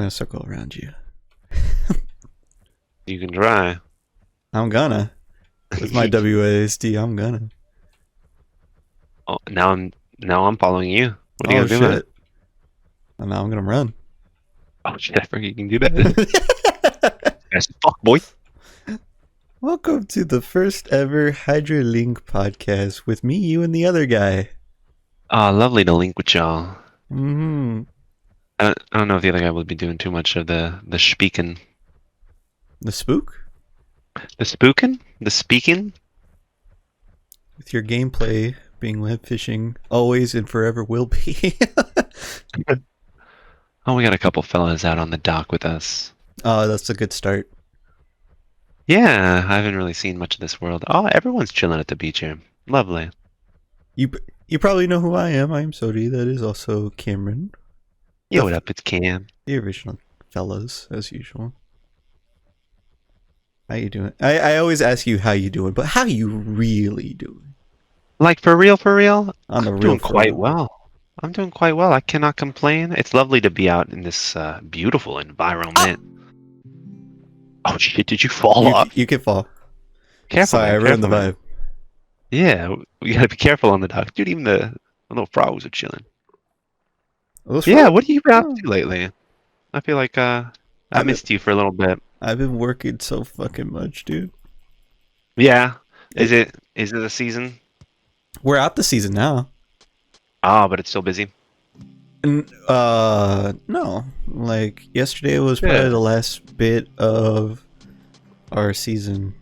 gonna circle around you. You can try. I'm gonna. With my WASD, I'm gonna. Oh, now I'm following you. What are you Oh gonna do, man? shit. And now I'm gonna run. Oh shit, I forgot you can do that. Yes, fuck boy. Welcome to the first ever Hydra Link podcast with me, you, and the other guy. Lovely to link with y'all. Mm-hmm. I don't know if the other guy would be doing too much of the speaking. The spook? The spooking? The speaking? With your gameplay being web fishing, always and forever will be. Oh, we got a couple fellas out on the dock with us. Oh, that's a good start. Yeah, I haven't really seen much of this world. Oh, everyone's chilling at the beach here. Lovely. You you probably know who I am. I am Sodi. That is also Cameron. Yo, what up? It's Cam. The original fellas, as usual. How you doing? I always ask you how you doing, but how you really doing? Like, for real, for real? On the I'm real doing for quite real. well. I'm doing quite well. I cannot complain. It's lovely to be out in this beautiful environment. Oh shit, did you fall off? You can fall. Careful, Sorry, I man. ruined the Careful, man. vibe. Yeah, we gotta be careful on the dock. Dude, even the little frogs are chilling. Those Yeah, frogs? what have you been up Oh, to lately? I feel like I I've been missed you for a little bit. I've been working so fucking much, dude. Yeah. Is It, it a season? we're out the season now. Ah, but it's still busy. No. Like yesterday was probably Yeah. the last bit of our season.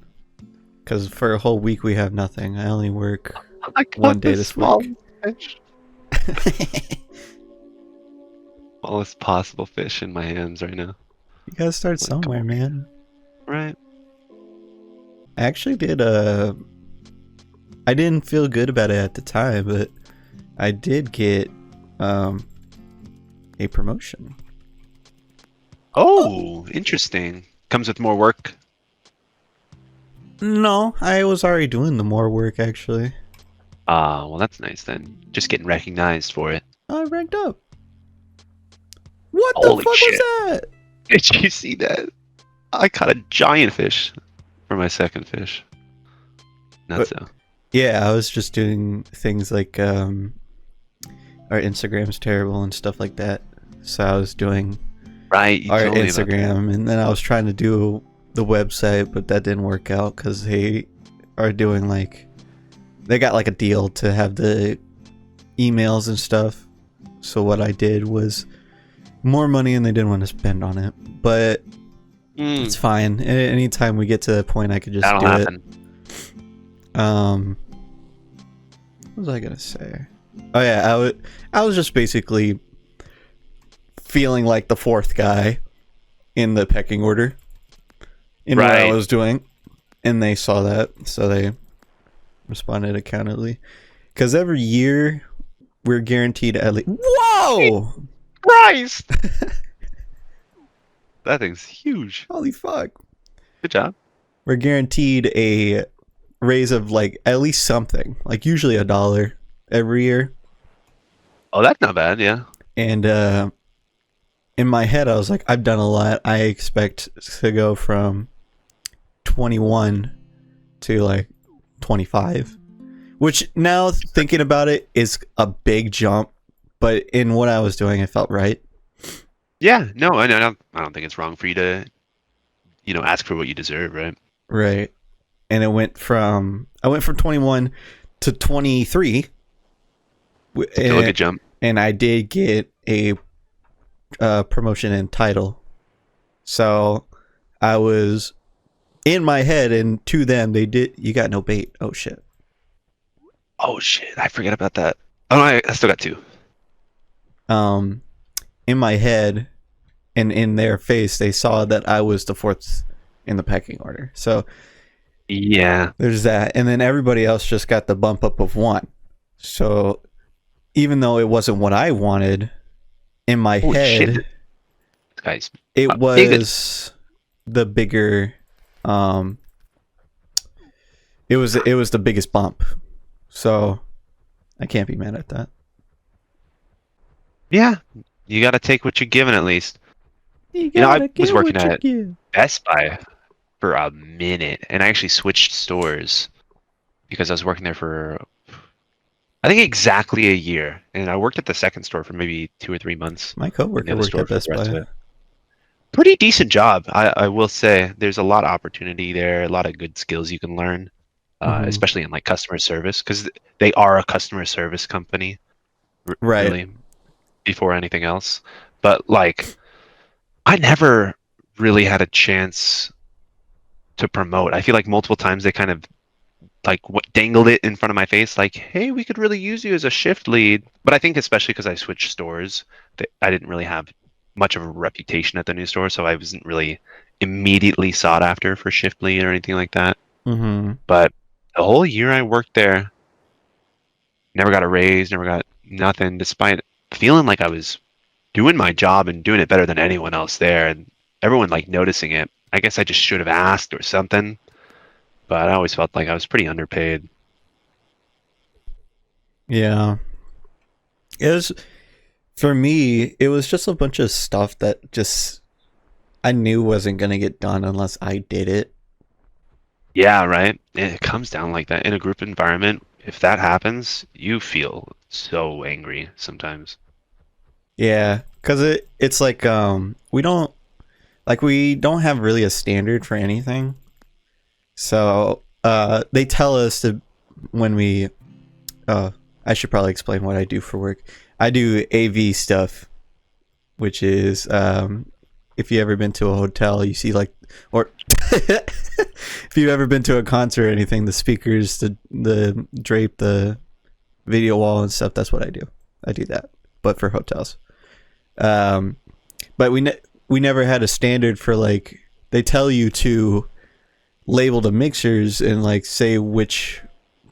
Because for a whole week we have nothing. I only work I one caught day the this week. fish. Smallest possible fish in my hands right now. You gotta start Like, come somewhere, on. man. Right. I actually did I didn't feel good about it at the time, but I did get a promotion. Oh, interesting. Comes with more work. No, I was already doing the more work actually. Ah, well, that's nice then. Just getting recognized for it. I ranked up. What the Holy fuck was shit. that? Did you see that? I caught a giant fish for my second fish. Not But so. yeah, I was just doing things like our Instagram's terrible and stuff like that. So I was doing Right, you our told me about that. Instagram, and then I was trying to do the website, but that didn't work out because they are doing like they got like a deal to have the emails and stuff. So what I did was more money, and they didn't want to spend on it, but it's fine. Anytime we get to that point, I could just That'll do happen. it. What was I gonna say? Oh yeah, I was just basically feeling like the fourth guy in the pecking order in what I Right. was doing, and they saw that, so they responded accountedly. Because every year we're guaranteed at least. Whoa! Christ! That thing's huge. Holy fuck! Good job. We're guaranteed a raise of like at least something, like usually $1 every year. Oh, that's not bad, yeah. And in my head, I was like, I've done a lot. I expect to go from 21 to like 25, which now thinking about it is a big jump. But in what I was doing, it felt right. Yeah, no, I don't think it's wrong for you to, ask for what you deserve, right? Right. And I went from 21 to 23. Still a good jump. And I did get a promotion and title. So I was in my head, and to them, they did. You got no bait. Oh shit. Oh shit, I forget about that. Oh, no, I still got two. In my head and in their face, they saw that I was the fourth in the pecking order. So Yeah. there's that, and then everybody else just got the bump up of one. So even though it wasn't what I wanted, in my Holy shit, head, this guy's it big. was the bigger. It was the biggest bump. So I can't be mad at that. Yeah, you got to take what you're given at least. You I gotta was get working what you at give. Best Buy for a minute, and I actually switched stores because I was working there for I think exactly a year, and I worked at the second store for maybe 2 or 3 months, My and the coworker other worked store at for the Best rest of Buy. it. Pretty decent job, I will say. There's a lot of opportunity there, a lot of good skills you can learn, Hmm. especially in like customer service, because they are a customer service company, Right. really, before anything else. But like, I never really had a chance to promote. I feel like multiple times they kind of like dangled it in front of my face, like, "Hey, we could really use you as a shift lead." But I think especially because I switched stores, that I didn't really have much of a reputation at the new store, so I wasn't really immediately sought after for shift lead or anything like that. Hmm. But the whole year I worked there, never got a raise, never got nothing, despite feeling like I was doing my job and doing it better than anyone else there, and everyone like noticing it. I guess I just should have asked or something, but I always felt like I was pretty underpaid. Yeah. It was for me. It was just a bunch of stuff that just I knew wasn't gonna get done unless I did it. Yeah, right. And it comes down like that in a group environment. If that happens, you feel so angry sometimes. Yeah, cause it's like we don't have really a standard for anything. So they tell us to when we I should probably explain what I do for work. I do AV stuff, which is if you ever been to a hotel, you see like or if you've ever been to a concert or anything, the speakers, the drape, the video wall and stuff. That's what I do. I do that, but for hotels. Um, but we never had a standard for like they tell you to label the mixers and like say which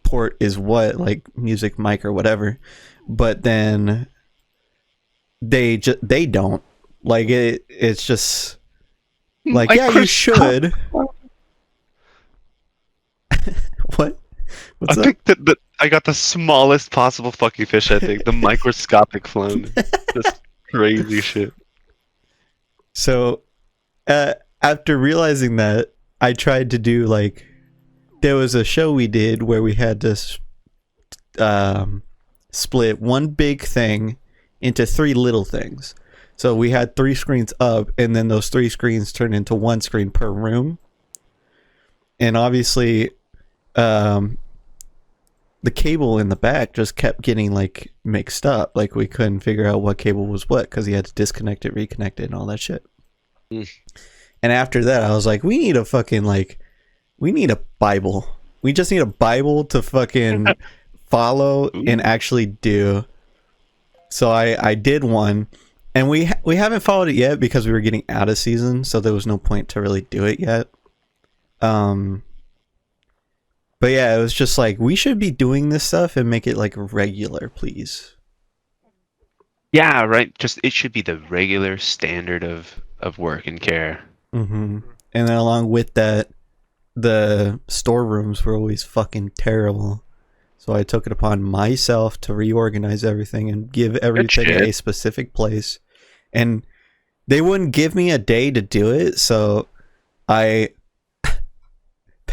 port is what, like music, mic, or whatever. But then they don't like it. It's just like yeah, you Microscope. should. What? I What's up? picked I got the smallest possible fucking fish, I think. The microscopic phone. Just crazy shit. So after realizing that, I tried to do like there was a show we did where we had to split one big thing into three little things. So we had three screens up, and then those three screens turned into one screen per room. And obviously, the cable in the back just kept getting like mixed up. Like we couldn't figure out what cable was what because he had to disconnect it, reconnect it, and all that shit. Mm. And after that, I was like, we need a Bible. We just need a Bible to fucking follow and actually do. So I did one, and we haven't followed it yet because we were getting out of season, so there was no point to really do it yet. But yeah, it was just like we should be doing this stuff and make it like regular, please. Yeah, right. Just it should be the regular standard of work and care. Mm-hmm. And then along with that, the storerooms were always fucking terrible. So I took it upon myself to reorganize everything and give everything a specific place. And they wouldn't give me a day to do it, so that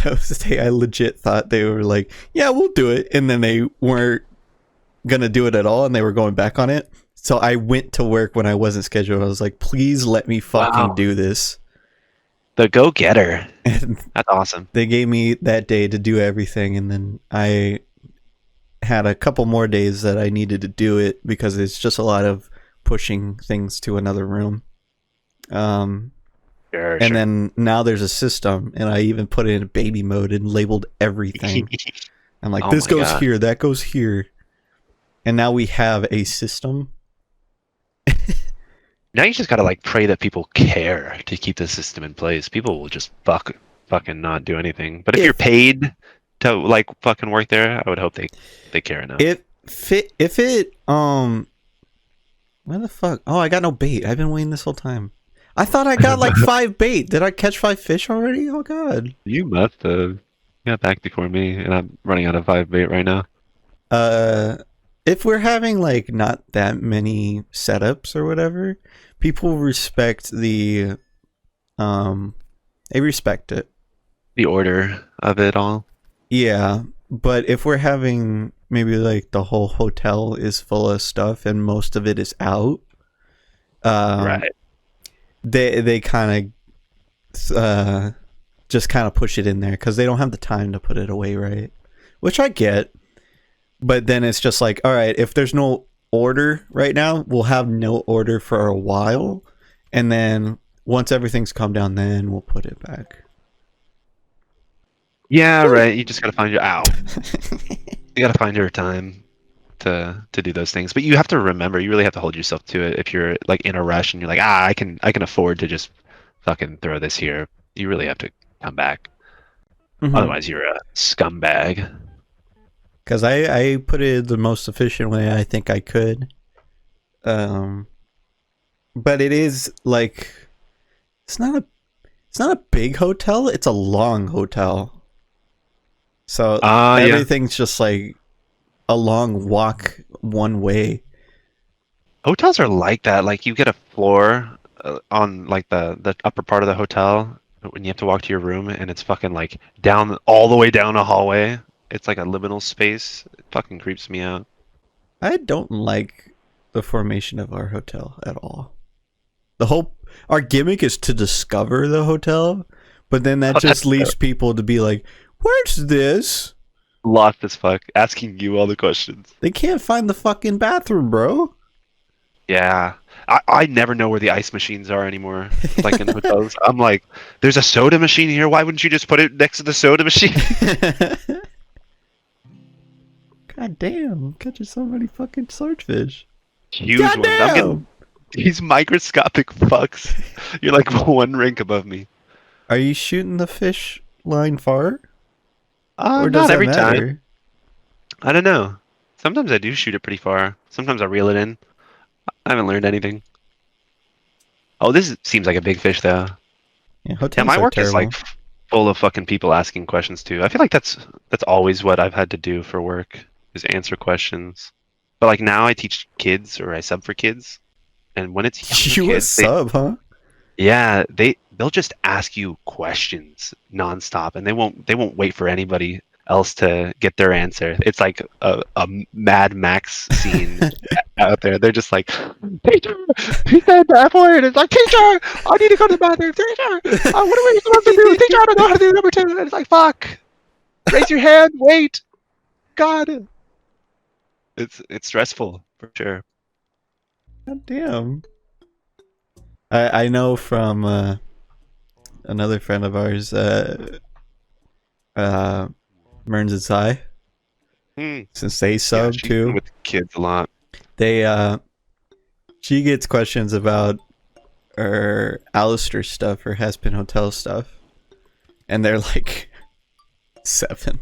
was the day I legit thought they were like, yeah, we'll do it. And then they weren't going to do it at all, and they were going back on it. So I went to work when I wasn't scheduled. I was like, please let me fucking do this. The go-getter. And that's awesome. They gave me that day to do everything, and then I had a couple more days that I needed to do it because it's just a lot of pushing things to another room. Sure. Then now there's a system, and I even put it in baby mode and labeled everything. I'm like, this goes here, that goes here. And now we have a system. Now you just gotta like pray that people care to keep the system in place. People will just fucking not do anything. But if you're paid to like fucking work there, I would hope they care enough. Where the fuck? Oh, I got no bait. I've been waiting this whole time. I thought I got like 5 bait. Did I catch 5 fish already? Oh god. You must have. You got back before me, and I'm running out of 5 bait right now. if we're having like not that many setups or whatever, people respect the they respect it. The order of it all. Yeah, but if we're having maybe like the whole hotel is full of stuff and most of it is out, Right. they kind of just kind of push it in there because they don't have the time to put it away, right? Which I get, but then it's just like, all right, if there's no order right now, we'll have no order for a while, and then once everything's calmed down, then we'll put it back. Yeah, right. You just gotta find your you gotta find your time to do those things. But you have to remember, you really have to hold yourself to it. If you're like in a rush and you're like, I can afford to just fucking throw this here. You really have to come back. Mhm. Otherwise, you're a scumbag. Because I put it the most efficient way I think I could. But it is like it's not a big hotel, it's a long hotel. So Yeah. everything's just like a long walk one way. Hotels are like that. Like you get a floor on like the upper part of the hotel when you have to walk to your room, and it's fucking like down all the way down a hallway. It's like a liminal space. It fucking creeps me out. I don't like the formation of our hotel at all. Our gimmick is to discover the hotel, but then that just leaves people to be like, "Where's this?" Lost as fuck, asking you all the questions. They can't find the fucking bathroom, bro. Yeah. I never know where the ice machines are anymore. Like in hotels. I'm like, there's a soda machine here. Why wouldn't you just put it next to the soda machine? God damn, I'm catching so many fucking swordfish. Huge God ones. I'm damn! getting these microscopic fucks. You're like one rank above me. Are you shooting the fish line far? Or does Not that every matter? time. I don't know. Sometimes I do shoot it pretty far. Sometimes I reel it in. I haven't learned anything. Oh, seems like a big fish though. Yeah, Yeah, hotels my are work is terrible. like full of fucking people asking questions too. I feel like that's always what I've had to do for work is answer questions. But like now I teach kids or I sub for kids, and when it's younger You a kids, sub, huh? they'll just ask you questions nonstop, and they won't wait for anybody else to get their answer. It's like a Mad Max scene out there. They're just like, teacher, he said the F word. It's like, teacher, I need to go to the bathroom. Teacher, what are we supposed to do? Teacher, I don't know how to do number two. And it's like, fuck, raise your hand. Wait, God, it's stressful for sure. God damn. I know from another friend of ours, Merns and Sai, Hmm. since they Yeah, sub she's been too. with kids a lot. They she gets questions about her Alistair stuff or Haspin Hotel stuff, and they're like 7.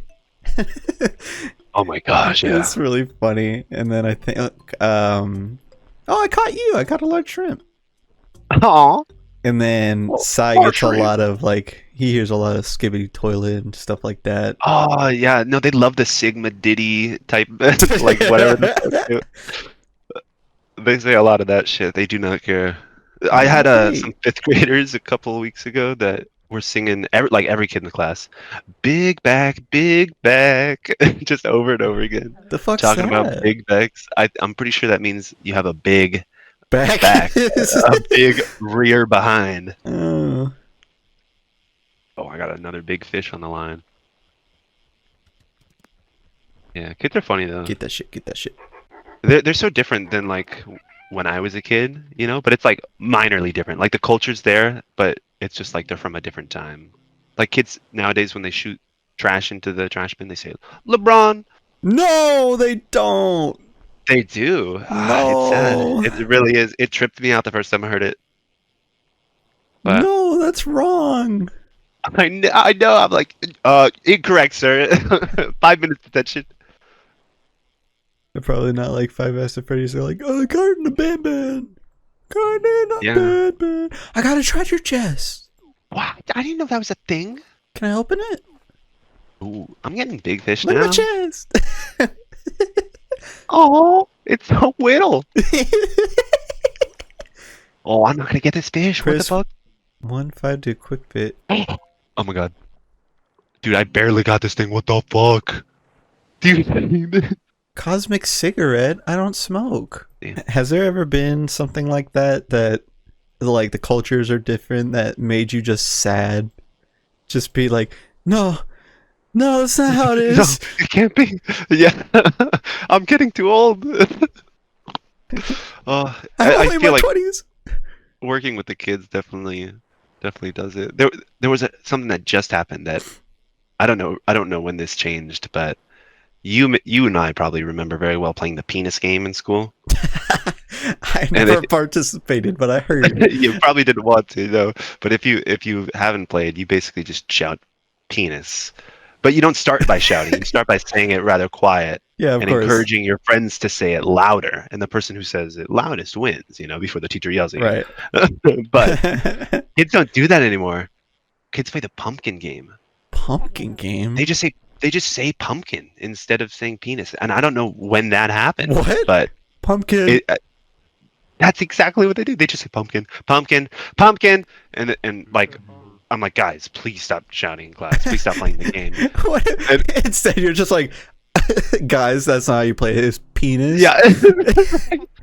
Oh my gosh, yeah. It's really funny. And then I think oh, I caught you. I caught a large shrimp. Aw. And then Oh, Sai more gets a shrimp. lot of like he hears a lot of skibbity toilet and stuff like that. Oh yeah, no, they love the Sigma Diddy type, like whatever. They say a lot of that shit. They do not care. I had some Right. fifth graders a couple of weeks ago that were singing every kid in the class, big back," just over and over again, The fuck's talking about that? big backs. I'm pretty sure that means you have a big Back. back, a big rear behind. Oh, Oh, I got another big fish on the line. Yeah, kids are funny though. get that shit. Get that shit. They're so different than like when I was a kid, but it's like minorly different. Like the culture's there, but it's just like they're from a different time. Like kids nowadays, when they shoot trash into the trash bin, they say LeBron. No, they don't. They do. It's sad. No. It really is. It tripped me out the first time I heard it. But No, that's wrong. I know. I'm like, incorrect, sir. 5 minutes detention. They're probably not like Five Nights at Freddy's. They're like, oh, garden of Ban. Garden of Yeah. Ban. I got a treasure chest. Wow, I didn't know that was a thing. Can I open it? Ooh, I'm getting big fish Look at now. my chest. Oh, it's so little. Oh, I'm not gonna get this fish. What the Chris, fuck? 1-5 to quick bit. Oh my god. Dude, I barely got this thing. What the fuck? Dude. Cosmic cigarette? I don't smoke. Damn. Has there ever been something like that that like the cultures are different that made you just sad? Just be like, no, no, that's not how it No, is. it can't be. Yeah. I'm getting too old. I'm I only in feel my like 20s. working with the kids definitely does it. There was something that just happened that I don't know when this changed, but you and I probably remember very well playing the penis game in school. I And never participated, but I heard. you probably didn't want to, though. But if you haven't played, you basically just shout penis. But you don't start by shouting. You start by saying it rather quiet Yeah, of and course. encouraging your friends to say it louder. And the person who says it loudest wins, before the teacher yells at you. Right. But kids don't do that anymore. Kids play the pumpkin game. Pumpkin game? They just say pumpkin instead of saying penis. And I don't know when that happened, What? but Pumpkin. it that's exactly what they do. They just say pumpkin, pumpkin, pumpkin, and like I'm like, guys, please stop shouting in class. Please stop playing the game. What? And, Instead, you're just like, guys, that's not how you play it. It's penis. yeah,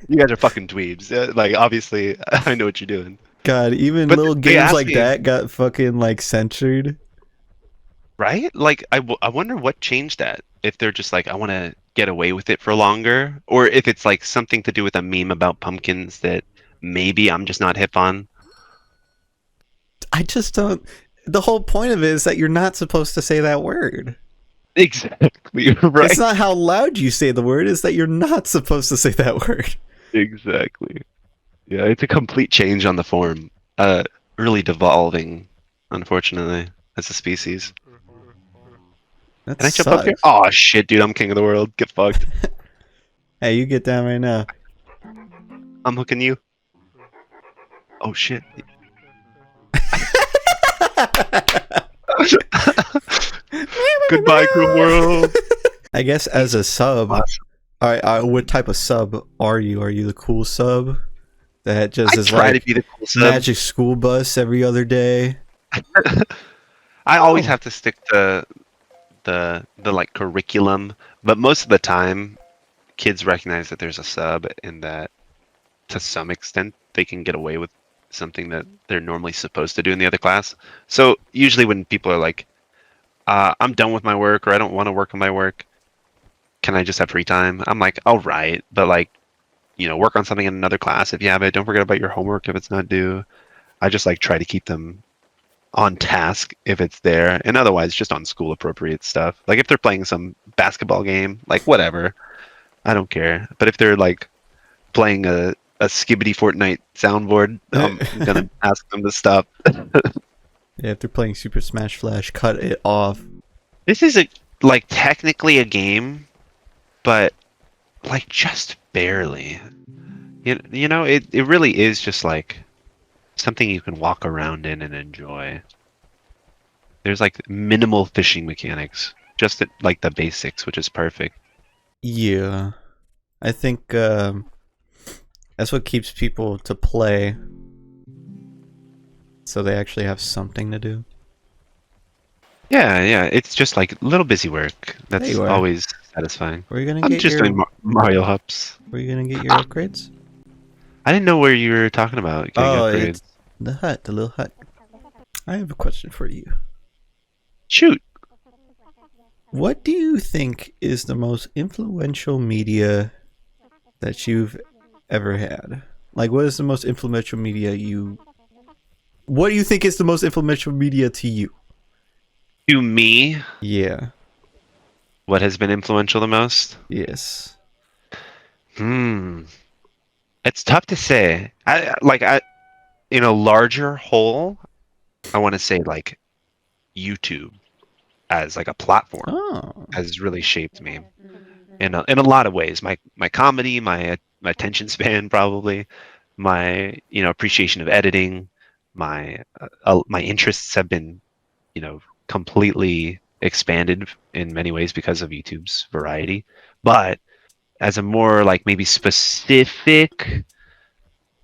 you guys are fucking dweebs. Like, obviously, I know what you're doing. God, even But little they games asked like me, that got fucking like censored. right? Like, I wonder what changed that. If they're just like, I want to get away with it for longer, or if it's like something to do with a meme about pumpkins that maybe I'm just not hip on. I just don't. The whole point of it is that you're not supposed to say that word. Exactly, right? It's not how loud you say the word, it's that you're not supposed to say that word. Exactly. Yeah, it's a complete change on the form. Really devolving, unfortunately, as a species. That Can I jump up here? sucks. Oh shit, dude, I'm king of the world. Get fucked. Hey, you get down right now. I'm hooking you. Oh shit. Goodbye, cruel world. I guess as a sub, Awesome. alright, what type of sub are you? Are you the cool sub that just I is try to like be the cool sub. magic school bus every other day? I always Oh. have to stick to the like curriculum, but most of the time, kids recognize that there's a sub and that to some extent they can get away with something that they're normally supposed to do in the other class. So usually when people are like, I'm done with my work or I don't want to work on my work, can I just have free time? I'm like, all right, but like, work on something in another class if you have it. Don't forget about your homework if it's not due. I just like try to keep them on task if it's there, and otherwise just on school appropriate stuff. Like if they're playing some basketball game, like whatever, I don't care. But if they're like playing a Skibbity Fortnite soundboard, I'm gonna ask them to stop. Yeah, if they're playing Super Smash Flash, cut it off. This is like technically a game, but like just barely. It really is just like something you can walk around in and enjoy. There's like minimal fishing mechanics, just like the basics, which is perfect. Yeah. I think that's what keeps people to play. So they actually have something to do. Yeah, it's just like little busy work. There That's you are. always satisfying. Where are you gonna I'm get just your doing Mario hops. Where are you gonna get your upgrades? I didn't know where you were talking about getting Oh, upgrades. it's the hut, the little hut. I have a question for you. Shoot. What do you think is the most influential media that you've ever had? Like, what is the most influential media you... What do you think is the most influential media to you? To me, Yeah. what has been influential the most? Yes. It's tough to say. I in a larger whole, I want to say like YouTube as like a platform Oh. has really shaped me in a lot of ways. My comedy, my attention span, probably my appreciation of editing, my interests have been completely expanded in many ways because of YouTube's variety. But as a more like maybe specific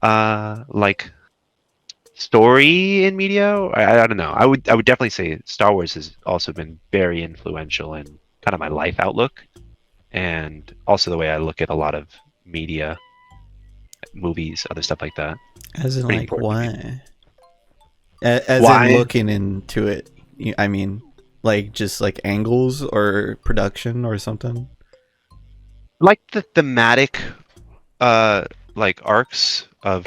like story in media. I don't know. I would definitely say Star Wars has also been very influential in kind of my life outlook and also the way I look at a lot of media, movies, other stuff like that. As in, Pretty like, important to me. why? As in Why? looking into it. I mean, like, just like angles or production or something. Like the thematic uh like arcs of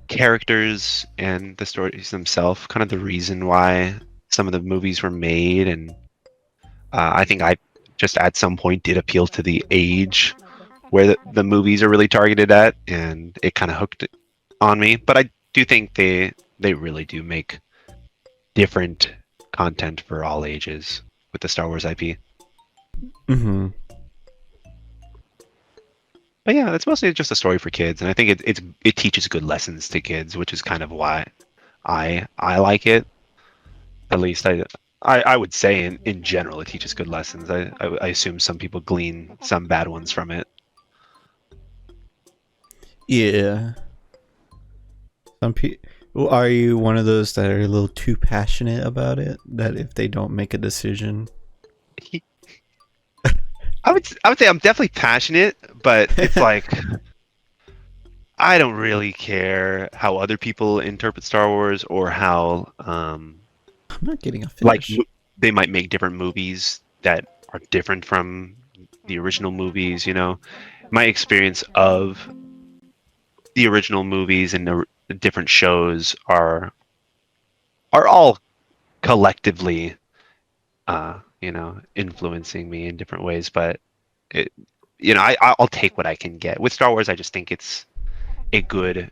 characters and the stories themselves, kind of the reason why some of the movies were made, and I think I just at some point did appeal to the age where the movies are really targeted at, and it kind of hooked on me. But I do think they really do make different content for all ages with the Star Wars IP. Mm-hmm. But yeah, it's mostly just a story for kids, and I think it teaches good lessons to kids, which is kind of why I like it. At least I would say in general it teaches good lessons. I assume some people glean some bad ones from it. Yeah. Some people. Are you one of those that are a little too passionate about it? That if they don't make a decision, I would say I'm definitely passionate, but it's like I don't really care how other people interpret Star Wars or how I'm not getting a like fish. they might make different movies that are different from the original movies. My experience of the original movies and the different shows are all collectively influencing me in different ways, but it I'll take what I can get with Star Wars. I just think it's a good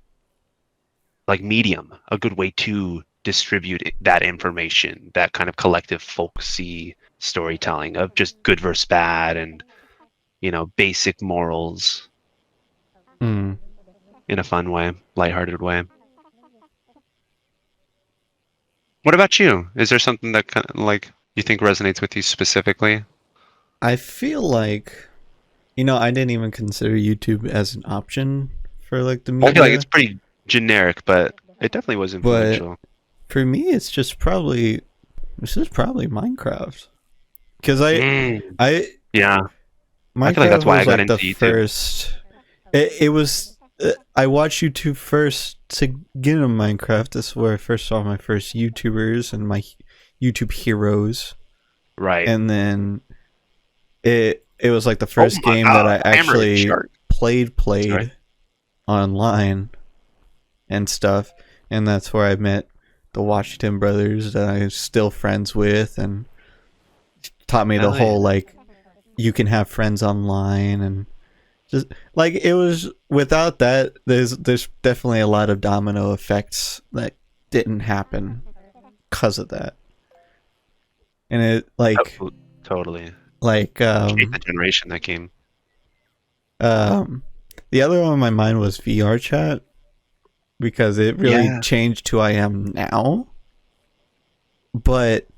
like medium, a good way to distribute that information, that kind of collective folksy storytelling of just good versus bad and basic morals Hmm. in a fun way, lighthearted way. What about you? Is there something that kind of like you think resonates with you specifically? I feel like, I didn't even consider YouTube as an option for like the I feel like it's media, pretty generic, but it definitely was but influential. for me, it's just probably this is probably Minecraft because Mm, I yeah, I feel like that's Minecraft why I was got like the into YouTube. first. It was. I watched YouTube first to get into Minecraft. This is where I first saw my first YouTubers and my YouTube heroes, Right. and then it was like the Oh first my game that God, I hammer and actually shark. Sorry. played online and stuff, and that's where I met the Washington brothers that I'm still friends with, and taught me the Hell yeah. whole like you can have friends online and just like it was without that there's definitely a lot of domino effects that didn't happen because of that. And it Oh, totally. like Changed the generation that game. um the other one on my mind was VR chat because it really Yeah, changed who I am now. But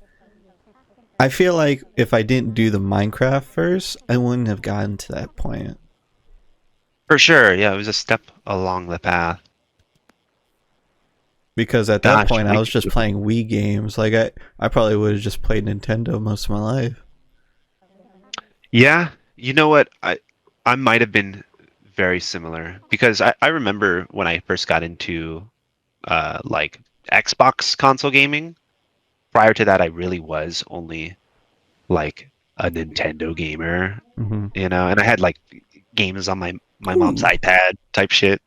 I feel like if I didn't do the Minecraft first, I wouldn't have gotten to that point. for sure. Yeah, it was a step along the path. Because at that Gosh, point I was just Minecraft. playing Wii games. Like I probably would have just played Nintendo most of my life. Yeah, you know what? I might have been very similar because I remember when I first got into like Xbox console gaming. Prior to that, I really was only like a Nintendo gamer, Hmm. and I had like games on my mom's Ooh. iPad type shit.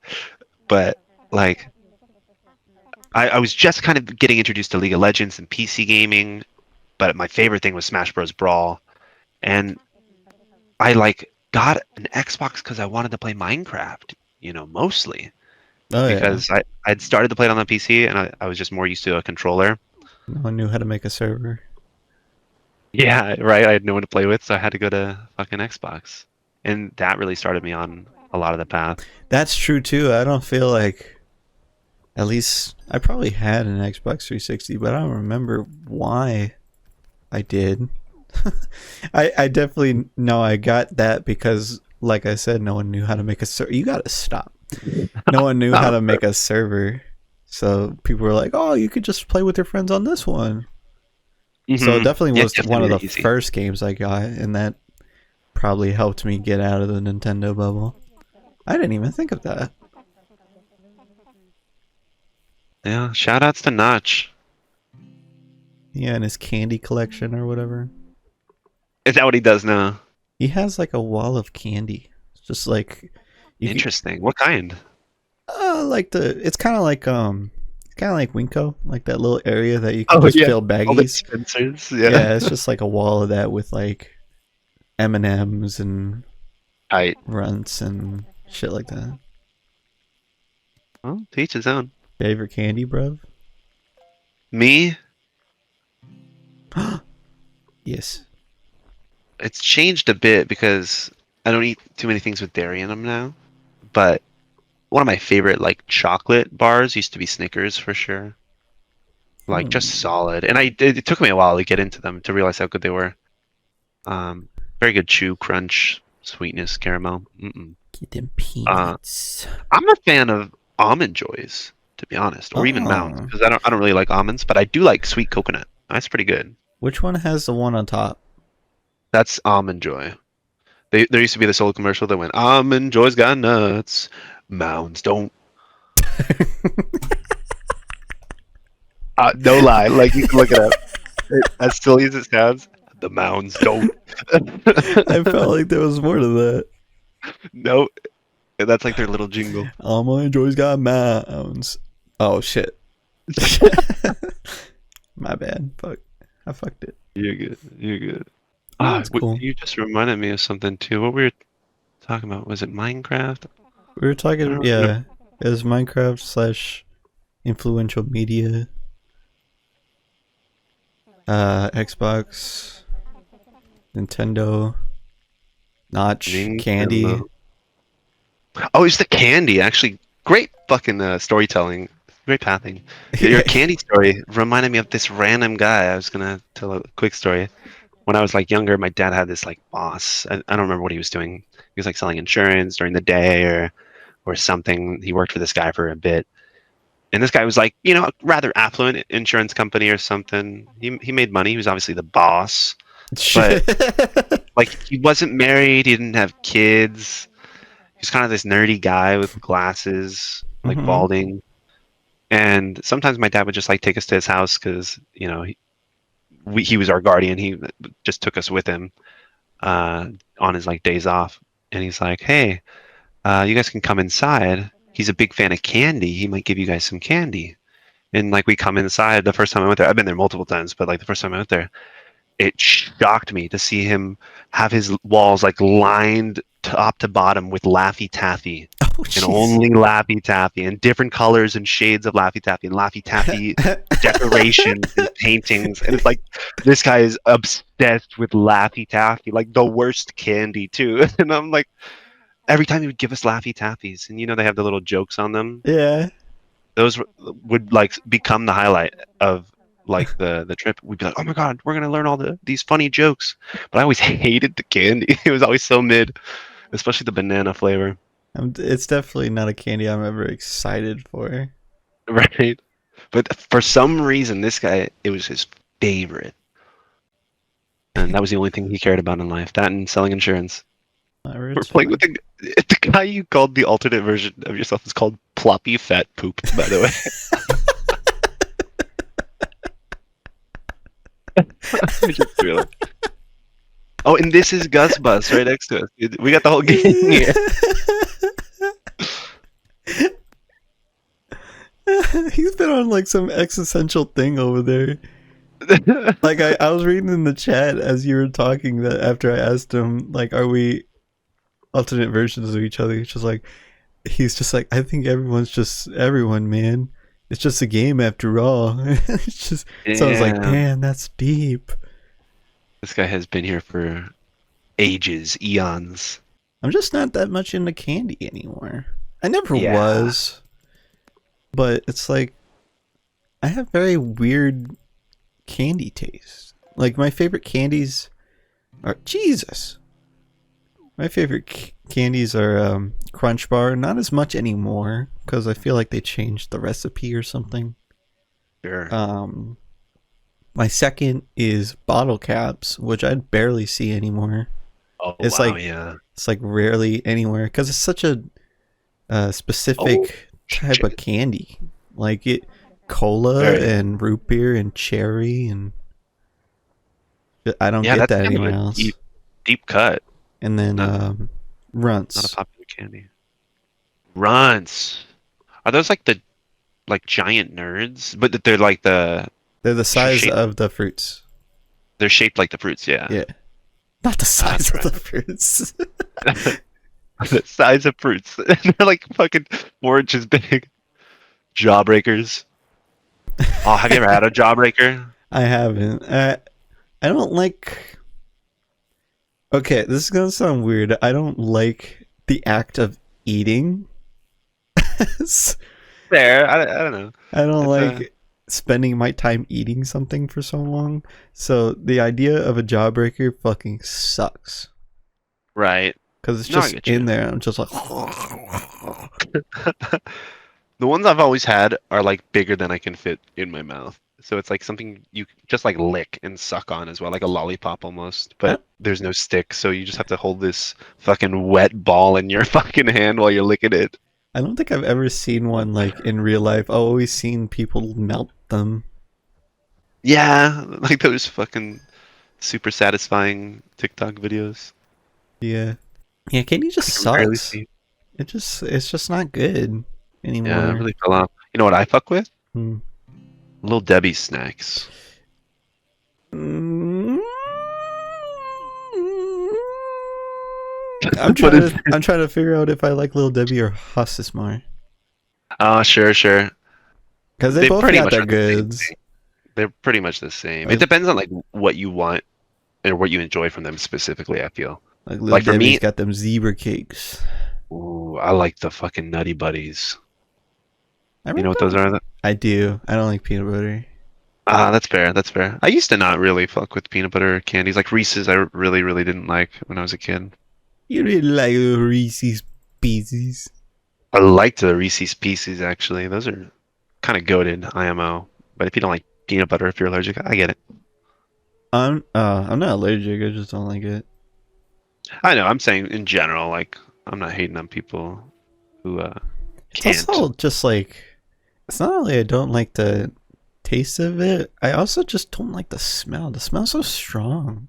But like I was just kind of getting introduced to League of Legends and PC gaming, but my favorite thing was Smash Bros. Brawl. And I like got an Xbox because I wanted to play Minecraft, mostly Oh yeah. because I'd started to play it on the PC and I was just more used to a controller. No one knew how to make a server. Yeah, right. I had no one to play with, so I had to go to fucking Xbox. And that really started me on a lot of the path. That's true too. I don't feel like at least I probably had an Xbox 360, but I don't remember why I did. I definitely know I got that because like I said, no one knew how to make a server. You gotta stop. No one knew how to make a server, so people were like, "Oh, you could just play with your friends on this one." So it definitely Yeah, was one of the easy. first games I got, and that probably helped me get out of the Nintendo bubble. I didn't even think of that. Yeah, shout outs to Notch. Yeah, and his candy collection or whatever. Is that what he does now? He has like a wall of candy. It's just like you could, Interesting. What kind? like it's kind of like Winko, like that little area that you can Oh just yeah, fill all the baggies. dispensers. Yeah. Yeah, it's just like a wall of that with like M&Ms and I runts and shit like that. well, to each his own. Favorite candy, bro? Me, Yes. it's changed a bit because I don't eat too many things with dairy in them now. But one of my favorite like chocolate bars used to be Snickers for sure. Like just Hmm. solid. And it took me a while to get into them to realize how good they were. Um, very good chew, crunch, sweetness, caramel. Get them Uh, peanuts. I'm a fan of almond joys, to be honest, or even mounds, Oh. because I don't really like almonds, but I do like sweet coconut. That's pretty good. Which one has the one on top? That's almond joy. There used to be this old commercial that went, "Almond joy's got nuts, mounds don't." No lie, like you can look it up. As silly as it sounds, the mounds don't. I felt like there was more to that. No, that's like their little jingle. All my joys got mounds. Oh shit. My bad. Fuck. I fucked it. You're good. You're good. Oh, that's cool. You just reminded me of something too. What we were talking about? Was it Minecraft? We were I talking, don't remember. yeah. It was Minecraft slash influential media. Xbox, Nintendo, Notch, Candy. Nintendo. Oh, it's the candy. Actually, great fucking storytelling. Great pathing. Your candy story reminded me of this random guy. I was gonna tell a quick story. When I was like younger, my dad had this like boss. I don't remember what he was doing. He was like selling insurance during the day or something. He worked for this guy for a bit. And this guy was like, rather affluent insurance company or something. He made money. He was obviously the boss, but like he wasn't married. He didn't have kids. He's kind of this nerdy guy with glasses, like hmm balding. And sometimes my dad would just like take us to his house because he was our guardian. He just took us with him on his like days off. And he's like, "Hey, you guys can come inside. He's a big fan of candy. He might give you guys some candy." And like we come inside the first time I went there. I've been there multiple times, but like the first time I went there, it shocked me to see him have his walls like lined top to bottom with Laffy Taffy Oh, and jeez. only Laffy Taffy and different colors and shades of Laffy Taffy and Laffy Taffy decorations and paintings. And it's like this guy is obsessed with Laffy Taffy, like the worst candy too. And I'm like, every time he would give us Laffy Taffies, and they have the little jokes on them. Yeah. Those would like become the highlight of like the trip. We'd be like, "Oh my god, we're gonna learn all these funny jokes." But I always hated the candy. It was always so mid, especially the banana flavor, It's definitely not a candy I'm ever excited for. right? But for some reason, this guy, it was his favorite, and that was the only thing he cared about in life. That and selling insurance. Whatever, We're it's playing with fine. the guy you called the alternate version of yourself is called Ploppy Fat Poop, by the way. I just realized. Oh, and this is Gus Bus right next to us. We got the whole gang here. He's been on like some existential thing over there. Like I was reading in the chat as you were talking that after I asked him like, are we alternate versions of each other? He's just like, I think everyone's just everyone, man. It's just a game after all. It's just so I was like, Damn. damn, that's deep. This guy has been here for ages, eons. I'm just not that much into candy anymore. I never Yeah. was, but it's like I have very weird candy taste. Like my favorite candies are Jesus. My favorite candies are Crunch Bar. Not as much anymore because I feel like they changed the recipe or something. Sure. My second is Bottle Caps, which I barely see anymore. Oh It's wow, like yeah. it's like rarely anywhere because it's such a Oh, specific type of candy. Like it, cola very. and root beer and cherry, and I don't Yeah, get that's that kind of anywhere a else. deep cut. And then Not not a Runts. popular candy. Runts. Are those like the like giant nerds? But they're like They're the size shaped. of the fruits. They're shaped like the fruits. Yeah, Yeah, not the size that's of right. the fruits. The size of fruits. They're like fucking 4 inches big. Jawbreakers. Oh, have you ever had a jawbreaker? I haven't. I don't like. Okay, this is gonna sound weird. I don't like the act of eating. Fair. I don't know. I don't It's a like spending my time eating something for so long. So the idea of a jawbreaker fucking sucks. right. Because it's No, I just get in you. there. I'm just like, The ones I've always had are like bigger than I can fit in my mouth. So it's like something you just like lick and suck on as well, like a lollipop almost. I, But there's no stick, so you just have to hold this fucking wet ball in your fucking hand while you're licking it. I don't think I've ever seen one like in real life. I've always seen people melt them. Yeah, like those fucking super satisfying TikTok videos. Yeah. Yeah, candy I just can barely sucks. see. It's just not good Yeah, it anymore. really fell off. You know what I fuck with? Hmm. Little Debbie snacks. Mm. What is? I'm trying to figure out if I like Little Debbie or Hostess more Oh, sure, sure. because they They both pretty got much their are the same goods. thing. They're pretty much the same. It Like, depends on like what you want or what you enjoy from them specifically, I feel. like Little Like for Debbie's me, got them zebra cakes. ooh, I like the fucking Nutty Buddies. I You really know what those don't. are? I do. I don't like peanut butter. Ah, that's fair. That's fair. I used to not really fuck with peanut butter candies. Like Reese's, I really, really didn't like when I was a kid. You really like Reese's Pieces. I liked the Reese's Pieces actually. Those are kind of goated, IMO. But if you don't like peanut butter, if you're allergic, I get it. I'm not allergic. I just don't like it. I know. I'm saying in general, like I'm not hating on people who It's can't. also just like it's not only I don't like the taste of it. I also just don't like the smell. The smell's so strong.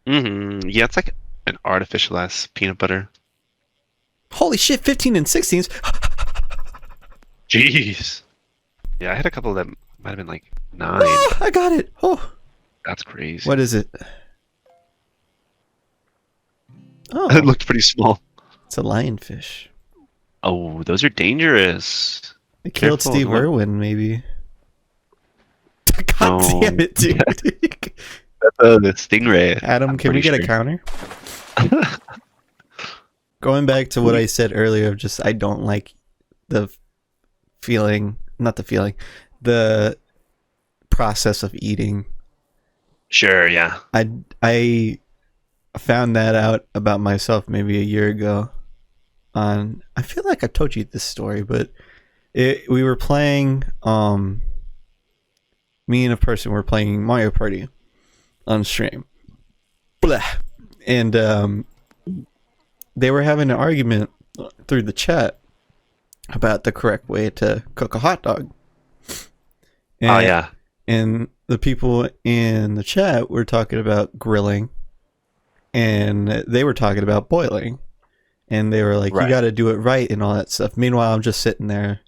Yeah, it's like an artificial ass peanut butter. Holy shit! 15 and 16s. Jeez. Yeah, I had a couple that might have been like 9. Ah, I got it. Oh, That's crazy. what is it? It Oh, looked pretty small. it's a lionfish. Oh, those are dangerous. It killed Careful. Steve What? Irwin, maybe. God No. damn it, dude. That's the stingray. Adam, I'm can we pretty get a counter? Going back to what I said earlier of just I don't like the feeling, not the feeling, the process of eating. Sure, yeah. I found that out about myself maybe a year ago. I feel like I told you this story, but we were playing me and a person were playing Mario Party on stream. Blah. And they were having an argument through the chat about the correct way to cook a hot dog. And, Oh, yeah. And the people in the chat were talking about grilling, and they were talking about boiling. And they were like, you Right. got to do it right and all that stuff. Meanwhile, I'm just sitting there,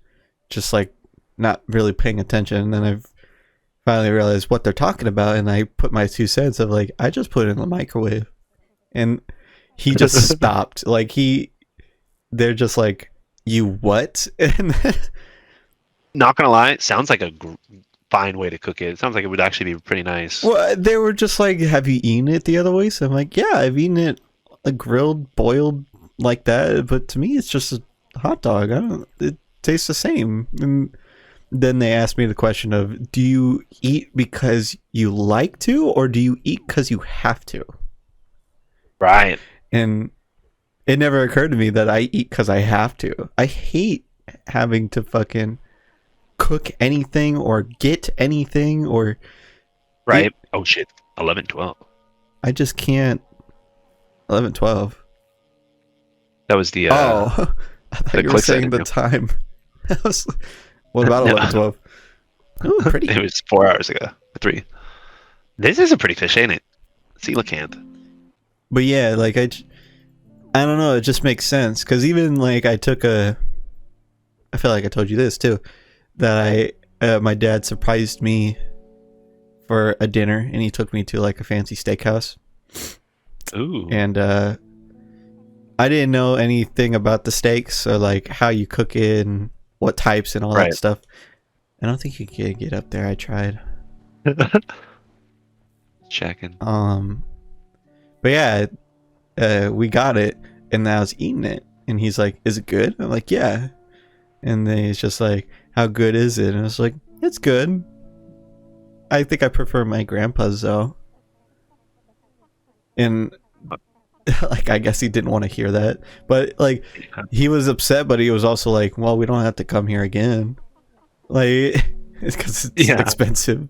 just like not really paying attention. And then I've finally realized what they're talking about. And I put my 2 cents of like, I just put it in the microwave. And he just stopped. Like, they're just like, you what? And then, Not gonna lie, it sounds like a fine way to cook it. It sounds like it would actually be pretty nice. well, they were just like, have you eaten it the other way? So I'm like, yeah, I've eaten it grilled, boiled like that. But to me, it's just a hot dog. It tastes the same. And then they asked me the question of, do you eat because you like to, or do you eat because you have to? Right. And it never occurred to me that I eat because I have to. I hate having to fucking cook anything or get anything or Right. Oh shit. 11, 12. I just can't. 11, 12. That was the Oh, I thought the you were clicks I saying the didn't time. I was like, what about No. 11, 12? Ooh, pretty. It was 4 hours ago. 3. This is a pretty fish, ain't it? Coelacanth. But yeah, like I don't know. It just makes sense because even like I feel like I told you this too, that my dad surprised me for a dinner and he took me to like a fancy steakhouse. Ooh. And I didn't know anything about the steaks or like how you cook it and what types and all Right. that stuff. I don't think you could get up there. I tried. Checking. But yeah, we got it and I was eating it and he's like, "Is it good?" I'm like, "Yeah." And then he's just like, "How good is it?" And I was like, "It's good. I think I prefer my grandpa's though." And like, I guess he didn't want to hear that, but like, he was upset, but he was also like, "Well, we don't have to come here again." Like, it's because it's expensive.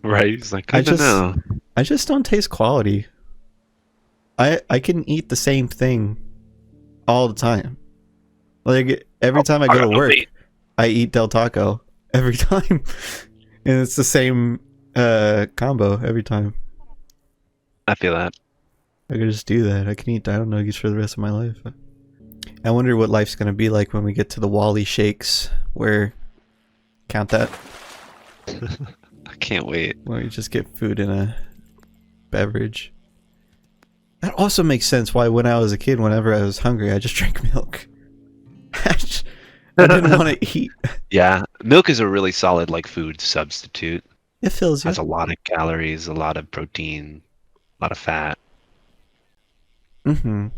Right. He's like, I don't know. I just don't taste quality. I can eat the same thing all the time. Like every time I go to work, I eat Del Taco every time, and it's the same combo every time. I feel that. I could just do that. I can eat dino nuggets for the rest of my life. I wonder what life's gonna be like when we get to the Wally shakes. Where count that? I can't wait. Where you just get food in a beverage. That also makes sense why when I was a kid, whenever I was hungry, I just drank milk. I didn't want to eat. Yeah, milk is a really solid like food substitute. It fills you. Has a lot of calories, a lot of protein, a lot of fat. Mm-hmm.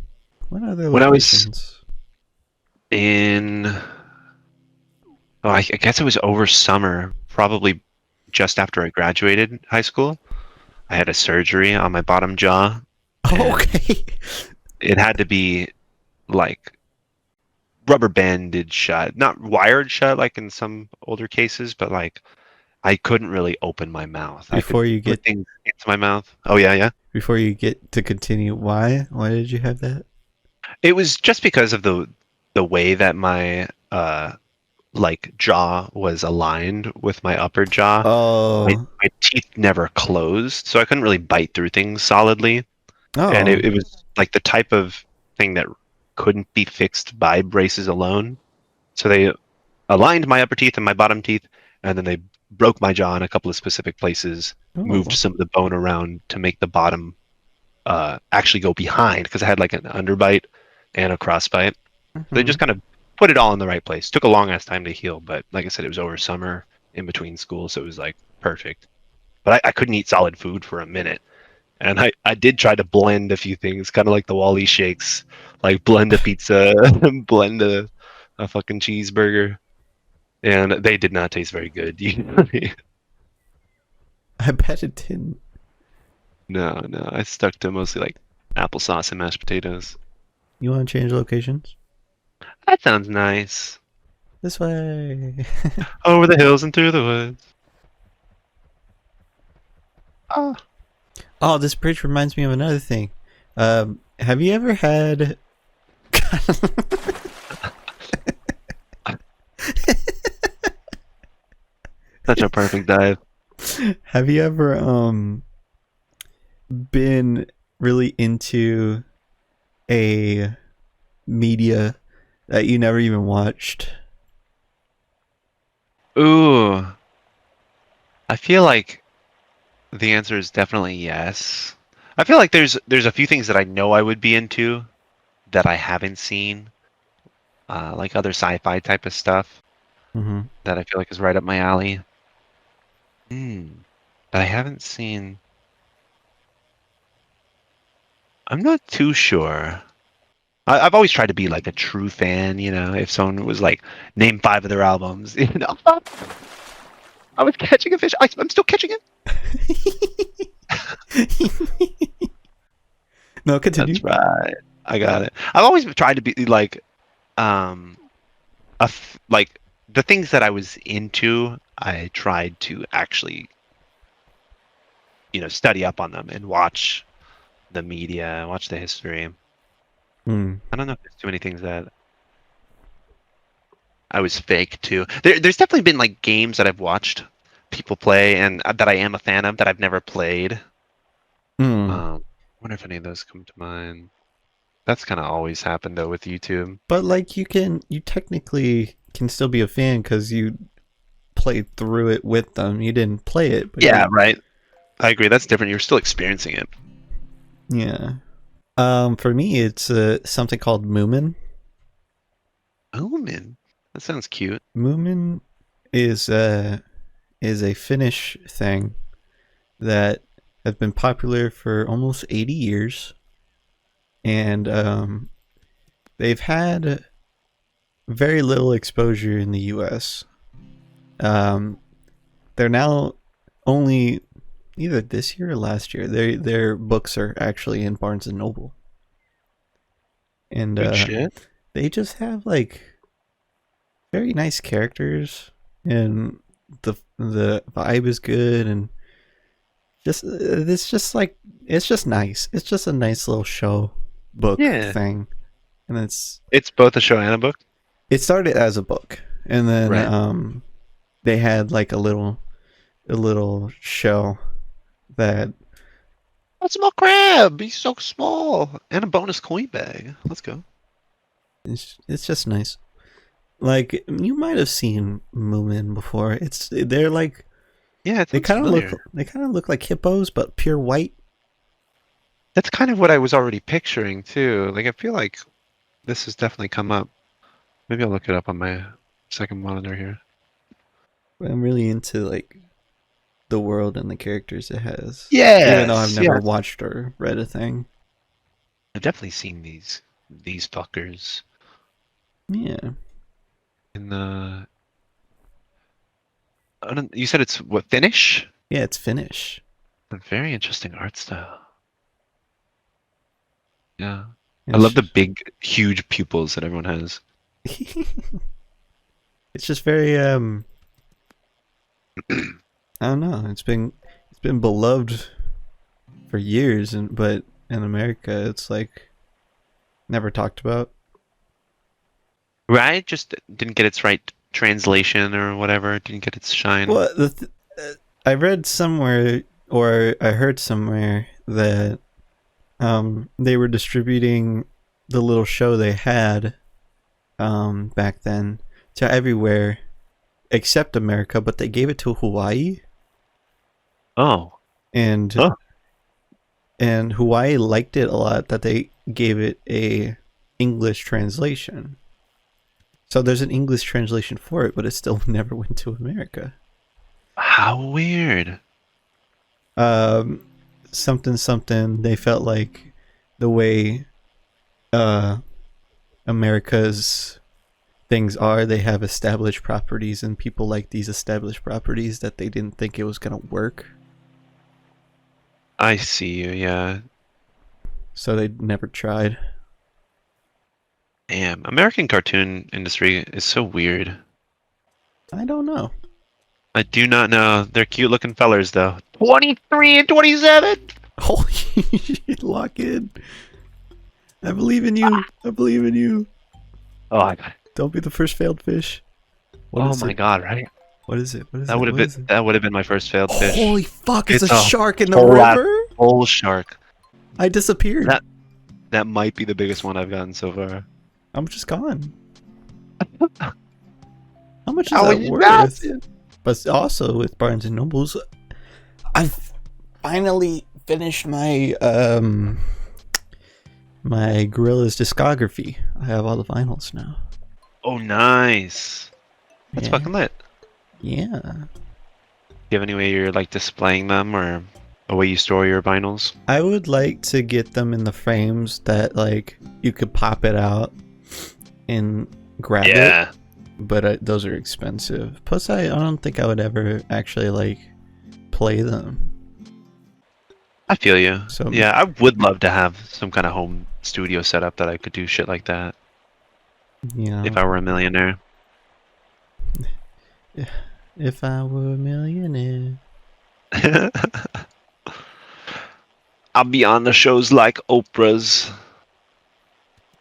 What other When locations? I was in, I guess it was over summer, probably just after I graduated high school. I had a surgery on my bottom jaw. Oh, okay. It had to be like rubber banded shut, not wired shut like in some older cases, but like I couldn't really open my mouth. Before you put get things into my mouth. Oh yeah. Before you get to continue, why did you have that? It was just because of the way that my like jaw was aligned with my upper jaw. Oh, My teeth never closed, so I couldn't really bite through things solidly. And oh, it was like the type of thing that couldn't be fixed by braces alone. So they aligned my upper teeth and my bottom teeth, and then they broke my jaw in a couple of specific places, moved oh. some of the bone around to make the bottom actually go behind, because I had like an underbite and a crossbite. They just kind of put it all in the right place. Took a long ass time to heal, but like I said, it was over summer in between school, so it was like perfect. But I couldn't eat solid food for a minute. And I did try to blend a few things, kind of like the Wally shakes, like blend a pizza, blend a fucking cheeseburger, and they did not taste very good. I bet it didn't. No, I stuck to mostly like applesauce and mashed potatoes. You want to change locations? That sounds nice. This way. Over the hills and through the woods. Ah. Oh, this bridge reminds me of another thing. Have you ever had? Such a perfect dive. Have you ever been really into a media that you never even watched? Ooh. I feel like the answer is definitely yes. I feel like there's a few things that I know I would be into that I haven't seen, like other sci-fi type of stuff that I feel like is right up my alley. But I haven't seen. I'm not too sure. I've always tried to be like a true fan, you know. If someone was like, name 5 of their albums, you know. I was catching a fish. I'm still catching it. No, continue. That's right. I got it. I've always tried to be like, um, like the things that I was into. I tried to actually, study up on them and watch the media, watch the history. Hmm. I don't know if there's too many things that I was fake to. There's definitely been like games that I've watched people play and that I am a fan of that I've never played. Hmm. I wonder if any of those come to mind. That's kind of always happened though with YouTube. But like you technically can still be a fan because you played through it with them. You didn't play it, but Yeah, you, right. I agree. That's different. You're still experiencing it. yeah. For me, it's something called Moomin. Oh man, that sounds cute. Moomin is a Finnish thing that has been popular for almost 80 years, and they've had very little exposure in the U.S. Um, they're now only either this year or last year. Their books are actually in Barnes and Noble, and Good shit. they just have like very nice characters, and the vibe is good, and just it's just like it's just nice. It's just a nice little show book Yeah, thing, and it's both a show and a book. it started as a book, and then Right. they had like a little show that A small crab. He's so small. And a bonus coin bag. Let's go. it's just nice. Like you might have seen Moomin before. They're like Yeah, it sounds familiar. they kind of look like hippos, but pure white. That's kind of what I was already picturing too. Like I feel like this has definitely come up. Maybe I'll look it up on my second monitor here. I'm really into like the world and the characters it has, even though I've Yes, never yes. watched or read a thing. I've definitely seen these fuckers Yeah, in the. I don't, you said it's what, Finnish? yeah, it's Finnish. A very interesting art style. Yeah, I love It's the big, huge pupils that everyone has. it's just very I don't know. It's been beloved for years, and but in America, it's like never talked about. Right? Just didn't get its right translation or whatever. Didn't get its shine. Well, I read somewhere or I heard somewhere that they were distributing the little show they had back then to everywhere except America, but they gave it to Hawaii, Oh, and oh, Hawaii liked it a lot that they gave it a English translation. So there's an English translation for it, but it still never went to America. how weird. Um, something something. They felt like the way uh America's things are, they have established properties, and people like these established properties that they didn't think it was gonna work, I see you. Yeah. so they never tried. Damn, American cartoon industry is so weird. I don't know. I do not know. They're cute looking fellers though. 23 and 27. Holy shit, lock in. I believe in you. I believe in you. Oh, I got it. Don't be the first failed fish. What Oh is my it? god, right? What is it? What is That it? would have What been is it? that would have been my first failed fish. Holy fuck, it's a a shark in the whole ass river? bull shark. I disappeared. That that might be the biggest one I've gotten so far. I'm just gone. How much is How that is worth? that? But also with Barnes and Nobles, I've finally finished my my Gorilla's discography. I have all the vinyls now. Oh, nice. That's Yeah. fucking lit. Yeah. Do you have any way you're like displaying them or a way you store your vinyls? I would like to get them in the frames that like you could pop it out and grab it, but those are expensive. Plus, I don't think I would ever actually like play them. I feel you. So Yeah, I would love to have some kind of home studio setup that I could do shit like that you if know, I were a millionaire. if I were a millionaire. I'll be on the shows like Oprah's.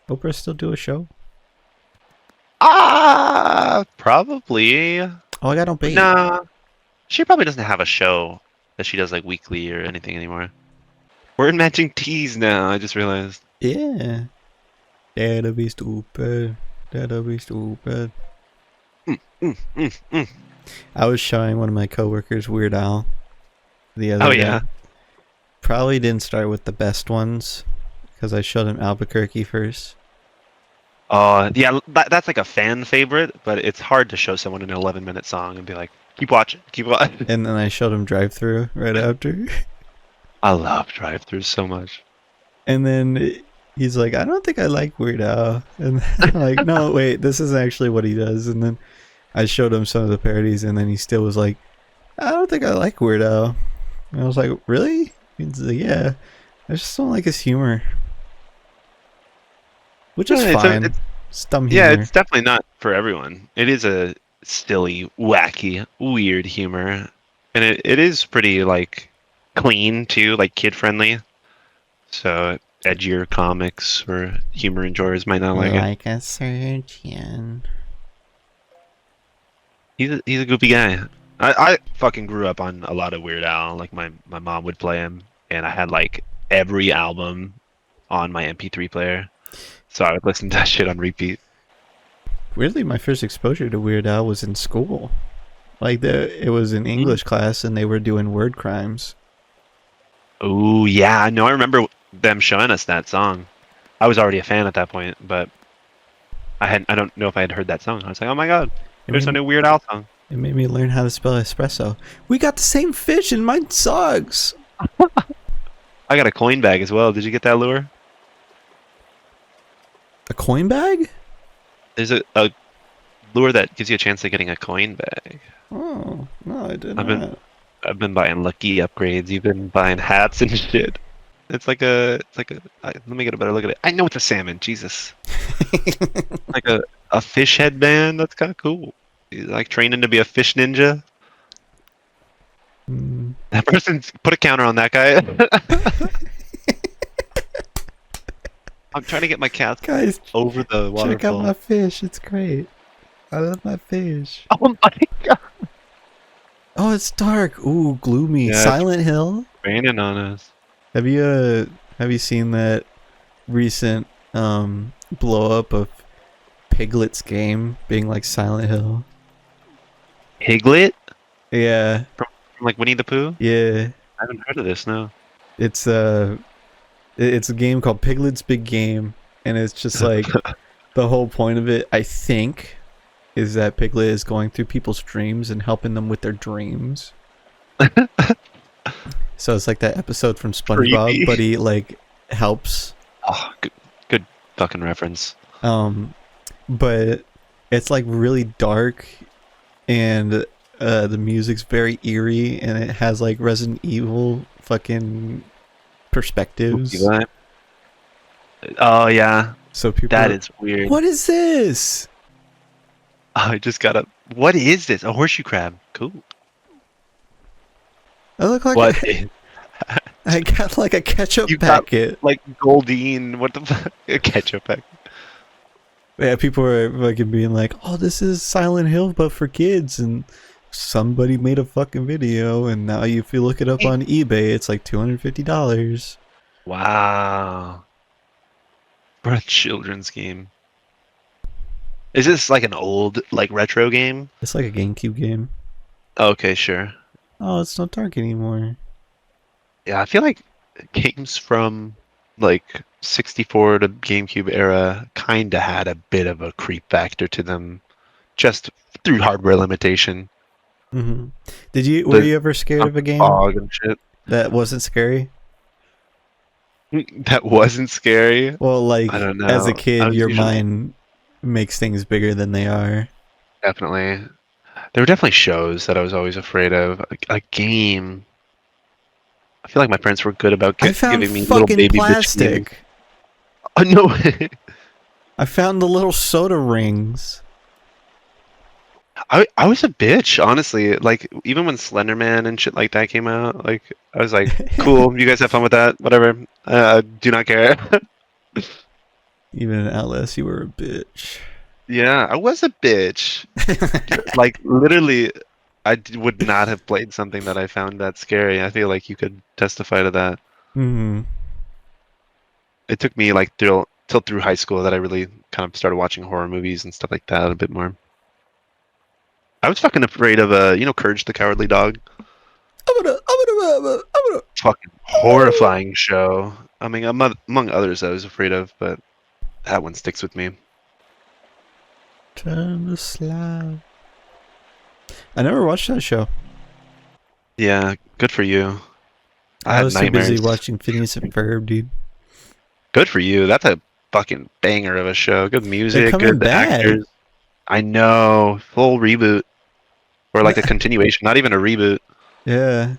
Oprah still do a show? Probably. Oh, I got on bait. Nah, she probably doesn't have a show that she does like weekly or anything anymore. We're in matching teas now. I just realized. Yeah. That'll be stupid. That'll be stupid. Mm, mm, mm. I was showing one of my coworkers Weird Al the Oh other yeah. day. Probably didn't start with the best ones because I showed him Albuquerque first. Yeah. That's like a fan favorite, but it's hard to show someone an 11-minute song and be like, "Keep watching, keep watching." And then I showed him Drive Through right after. I love drive-throughs so much. And then he's like, I don't think I like Weird Al. And I'm like, no, wait, this is actually what he does. And then I showed him some of the parodies, and then he still was like, I don't think I like Weird Al. And I was like, really? He's like, yeah, I just don't like his humor. Which is Yeah, fine. It's dumb yeah, humor. it's definitely not for everyone. It is a silly, wacky, weird humor, and it is pretty like clean too, like kid friendly. So edgier comics or humor enjoyers might not like it. Like a surgeon. He's a goofy guy. I fucking grew up on a lot of Weird Al. Like my mom would play him, and I had like every album on my MP3 player, so I would listen to that shit on repeat. Weirdly, my first exposure to Weird Al was in school. Like it was in English class, and they were doing word crimes. Oh yeah, no, I remember them showing us that song. I was already a fan at that point, but I don't know if I had heard that song. I was like, oh my god, there's a new Weird Al song. It made me learn how to spell espresso. We got the same fish, and mine sucks. I got a coin bag as well. Did you get that lure? A coin bag? There's a lure that gives you a chance of getting a coin bag. Oh no, I did I've not. been I've been buying lucky upgrades. You've been buying hats and shit. Let me get a better look at it. I know it's a salmon. Jesus, like a fish headband. That's kind of cool. You like training to be a fish ninja. Mm. That person's put a counter on that guy. I'm trying to get my cat Guys, over the waterfall. check out my fish. It's great. I love my fish. Oh my god! Oh, it's dark. Ooh, gloomy. Yeah, Silent Hill. Raining on us. Have you seen that recent blow up of Piglet's game being like Silent Hill? Piglet? Yeah. From like Winnie the Pooh? Yeah. I haven't heard of this. No. It's a game called Piglet's Big Game, and it's just like the whole point of it, I think, is that Piglet is going through people's dreams and helping them with their dreams. So it's like that episode from SpongeBob, Creepy. but he like helps. Oh, good fucking reference. But it's like really dark, and the music's very eerie, and it has like Resident Evil fucking perspectives. Oh yeah, So people that are, is weird. what is this? I just got a. What is this? A horseshoe crab? Cool. I look like What? I got like a ketchup You got, packet. like Goldine. What the fuck? A ketchup packet. Yeah, people are fucking being like, "Oh, this is Silent Hill, but for kids." And somebody made a fucking video, and now if you look it up on eBay, it's like $250. Wow. For a children's game. Is this like an old, like retro game? It's like a GameCube game. Okay, sure. Oh, it's not dark anymore. Yeah, I feel like games from like 64 to GameCube era kind of had a bit of a creep factor to them, just through hardware limitation. Mm-hmm. Were you ever scared of a game Fog and shit. that wasn't scary? That wasn't scary. Well, like I don't know. as a I kid, was your usually- mind makes things bigger than they are. Definitely. There were definitely shows that I was always afraid of. A game. feel like my parents were good about I found giving me little fucking baby bitch games. plastic. Oh no way. I found the little soda rings. I was a bitch, honestly. Like even when Slender Man and shit like that came out, like I was like, cool, you guys have fun with that, whatever. Do not care. Even in Atlas, you were a bitch. Yeah, I was a bitch. Like literally, would not have played something that I found that scary. I feel like you could testify to that. Hmm. It took me like till through high school that I really kind of started watching horror movies and stuff like that a bit more. I was fucking afraid of Courage the Cowardly Dog. Fucking horrifying show. I mean, among others I was afraid of, but that one sticks with me. Turn the slide. I never watched that show. Yeah, good for you. I I had was too busy nightmares. watching Phineas and Ferb, dude. Good for you. That's a fucking banger of a show. Good They're music, coming good back. actors. I know. Full reboot. Or like a continuation, not even a reboot. Yeah.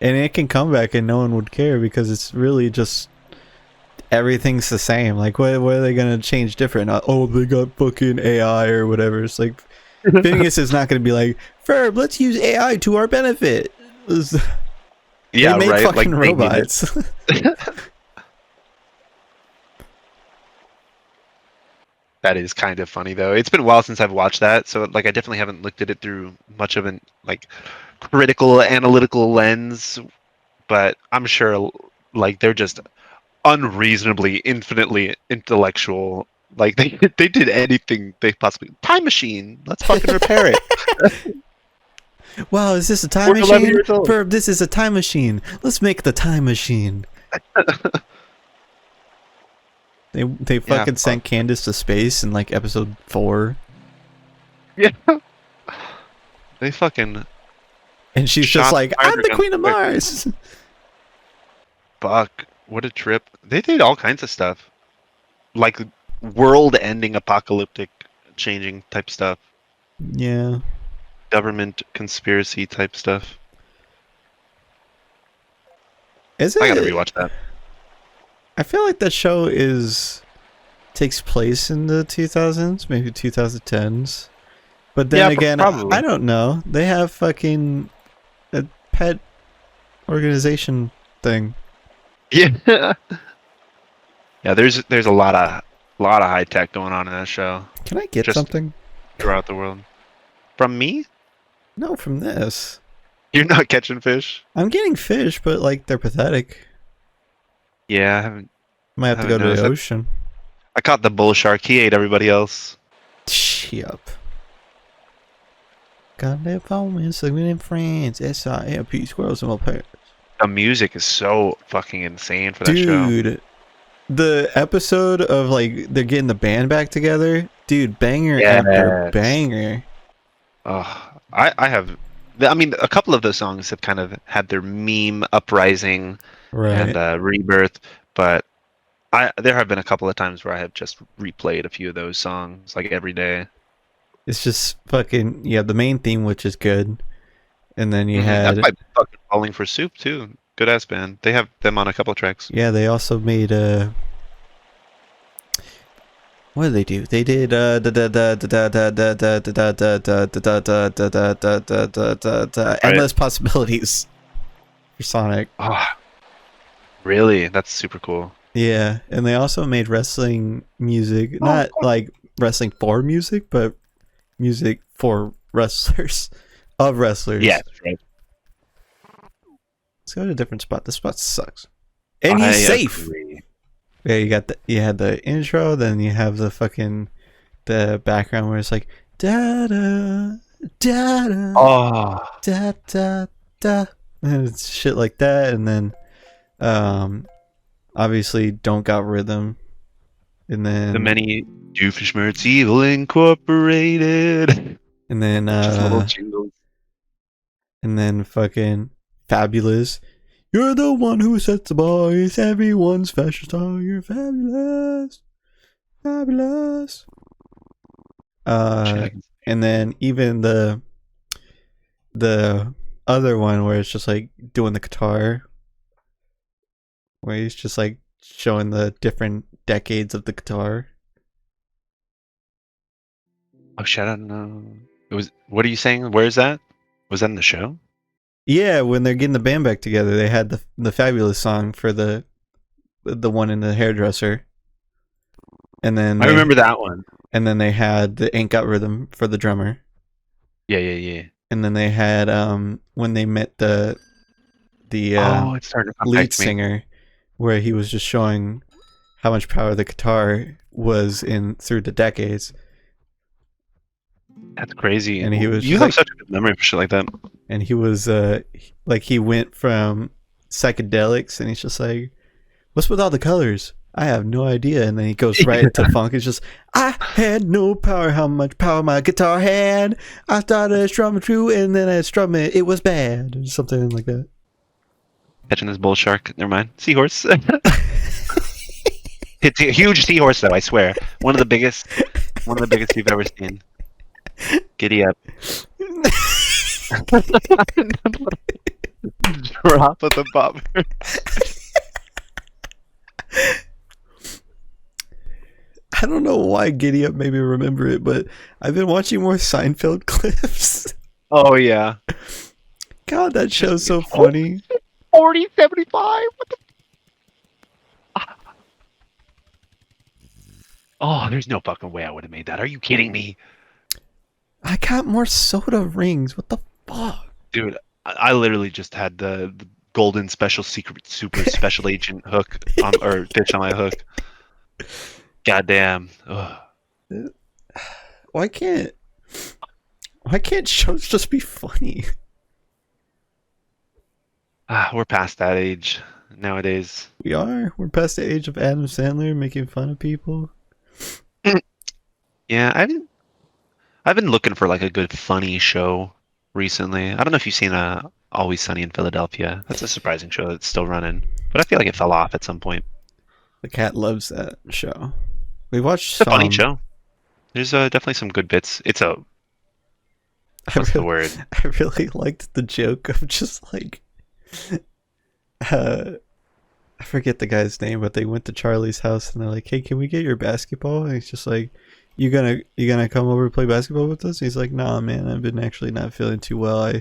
And it can come back and no one would care because it's really just everything's the same. Like, what are they gonna change different? Oh, they got fucking AI or whatever. It's like Phineas is not gonna be like, Ferb, let's use AI to our benefit. Yeah, they made right. fucking Like making it. robots. That is kind of funny though. It's been a while since I've watched that, so like I definitely haven't looked at it through much of an like critical analytical lens, but I'm sure like they're just unreasonably infinitely intellectual. Like they did anything they possibly. Time machine. Let's fucking repair it. Wow, is this a time We're 11 machine? years old. Ferb, this is a time machine. Let's make the time machine. They Yeah, fucking sent Candace to space in like episode 4. yeah. They fucking And she's just shot like, I'm spider the guns Queen of quick. Mars. Fuck, what a trip. They did all kinds of stuff. Like world-ending apocalyptic changing type stuff. Yeah. Government conspiracy type stuff. Is I gotta it? rewatch that. I feel like that show takes place in the 2000s, maybe 2010s. But then Yeah, again, probably. I don't know. They have fucking a pet organization thing. Yeah. Yeah, there's a lot of high tech going on in that show. Can I get Just something? throughout the world. From me? No, from this. You're not catching fish? I'm getting fish, but like they're pathetic. Yeah, Might have to go haven't to the noticed it. ocean. I caught the bull shark. He ate everybody else. Yup. Got that phone and living in France. SILP squirrels in my pants. The music is so fucking insane for that show. Dude, the episode of like they're getting the band back together, dude, banger after Yes. banger. I have. I mean, a couple of those songs have kind of had their meme uprising Right. and rebirth, but there have been a couple of times where I have just replayed a few of those songs like every day. It's just fucking the main theme, which is good, and then you That's had my fucking Falling for Soup too. Good ass band. They have them on a couple of tracks. they also made what did they do? They did endless possibilities for Sonic. Oh, really? That's super cool. Yeah, and they also made wrestling music, not like wrestling for music, but music for wrestlers, of wrestlers. Yeah, that's right. Let's go to a different spot. This spot sucks. And he's I safe. agree. Yeah, you had the intro, then you have the background where it's like da da da da Oh, da da da, and it's shit like that, and then obviously Don't Got Rhythm, and then the many Doofenshmirtz Evil Incorporated. and then Just little jingles. and then fucking Fabulous. You're the one who sets the boys, everyone's fashion star. You're fabulous, fabulous. And then even the other one where it's just like doing the guitar, where he's just like showing the different decades of the guitar. Oh shit! I don't know. It was. What are you saying? Where is that? Was that in the show? Yeah, when they're getting the band back together, they had the fabulous song for the one in the hairdresser, and then I remember that one. they had the Ain't Got Rhythm for the drummer, Yeah, yeah, yeah. and then they had when they met the Oh, it's starting to come back lead to me. singer, where he was just showing how much power the guitar was in through the decades, That's crazy. and he was You just have like, such a good memory for shit like that. and he was like he went from psychedelics, and he's just like, "What's with all the colors? I have no idea." And then he goes right into funk. It's just, I had no power, how much power my guitar had. I started strumming true, and then I strummed it. It was bad, or something like that. Catching this bull shark. Never mind. Seahorse. It's a huge seahorse, though. I swear. One of the biggest. One of the biggest you've ever seen. Giddy up. Drop of the bobber. I don't know why Giddy Up made me remember it, but I've been watching more Seinfeld clips. Oh yeah. God, that show's so funny. 4075. What the? Oh, there's no fucking way I would have made that. Are you kidding me, I got more soda rings. What the fuck? dude? I literally just had the golden special secret super special agent hook on or fish on my hook. Goddamn. Ugh. Why can't shows just be funny? We're past that age nowadays. We are. We're past the age of Adam Sandler making fun of people. Yeah, I've been looking for like a good funny show recently. I don't know if you've seen Always Sunny in Philadelphia. That's a surprising show that's still running, but I feel like it fell off at some point. The cat loves that show. We watched It's a funny some. show. There's definitely some good bits. It's a what's the word? I really liked the joke of just like, I forget the guy's name, but they went to Charlie's house and they're like, "Hey, can we get your basketball?" And he's just like, "You gonna come over and play basketball with us?" And he's like, "Nah, man, I've been actually not feeling too well.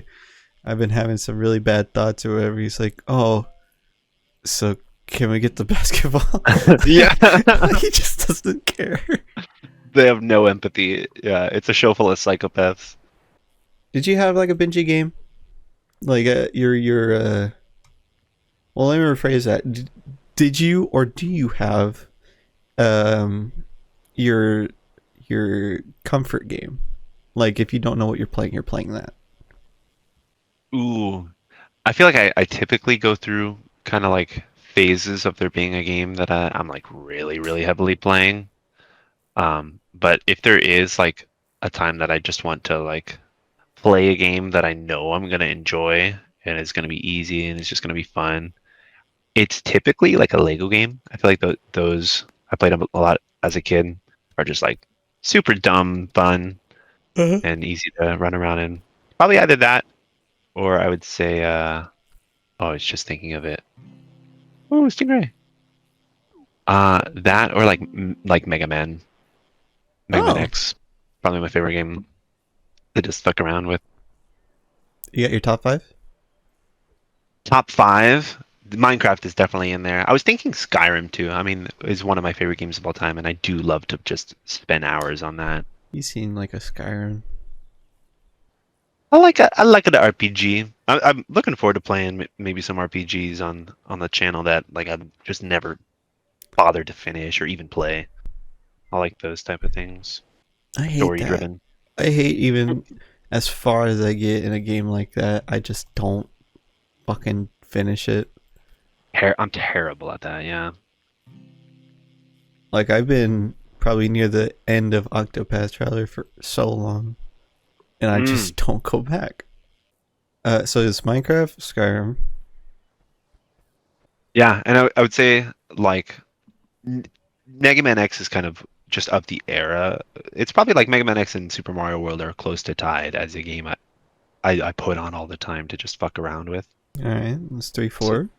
I've been having some really bad thoughts or whatever." He's like, "Oh, so can we get the basketball?" Yeah. Like, he just doesn't care. They have no empathy. Yeah, it's a show full of psychopaths. Did you have like a bingey game? Like your well, let me rephrase that. Did you or do you have um your comfort game? Like if you don't know what you're playing that. Ooh, I feel like I typically go through kind of like phases of there being a game that I'm like really, really heavily playing. But if there is like a time that I just want to like play a game that I know I'm gonna enjoy and it's gonna be easy and it's just gonna be fun, it's typically like a Lego game. I feel like those I played them a lot as a kid are just like super dumb, fun, Uh-huh. and easy to run around in. Probably either that or I would say, oh, I was just thinking of it. Oh, Stingray. That or like Mega Man, Mega Man Oh, X, probably my favorite game to just fuck around with. you got your top 5? Top five, Minecraft is definitely in there. I was thinking Skyrim too. I mean, is one of my favorite games of all time, and I do love to just spend hours on that. You seem like a Skyrim. I like an RPG. I'm looking forward to playing maybe some RPGs on the channel that like I've just never bothered to finish or even play. I like those type of things, I hate story that. driven. I hate even as far as I get in a game like that, I just don't fucking finish it. I'm terrible at that. Yeah. Like I've been probably near the end of Octopath Traveler for so long, and I Mm. just don't go back. So it's Minecraft, Skyrim. Yeah, and I would say like N- Mega Man X is kind of just of the era. It's probably like Mega Man X and Super Mario World are close to tied as a game I put on all the time to just fuck around with. All right, that's 3, So, 4.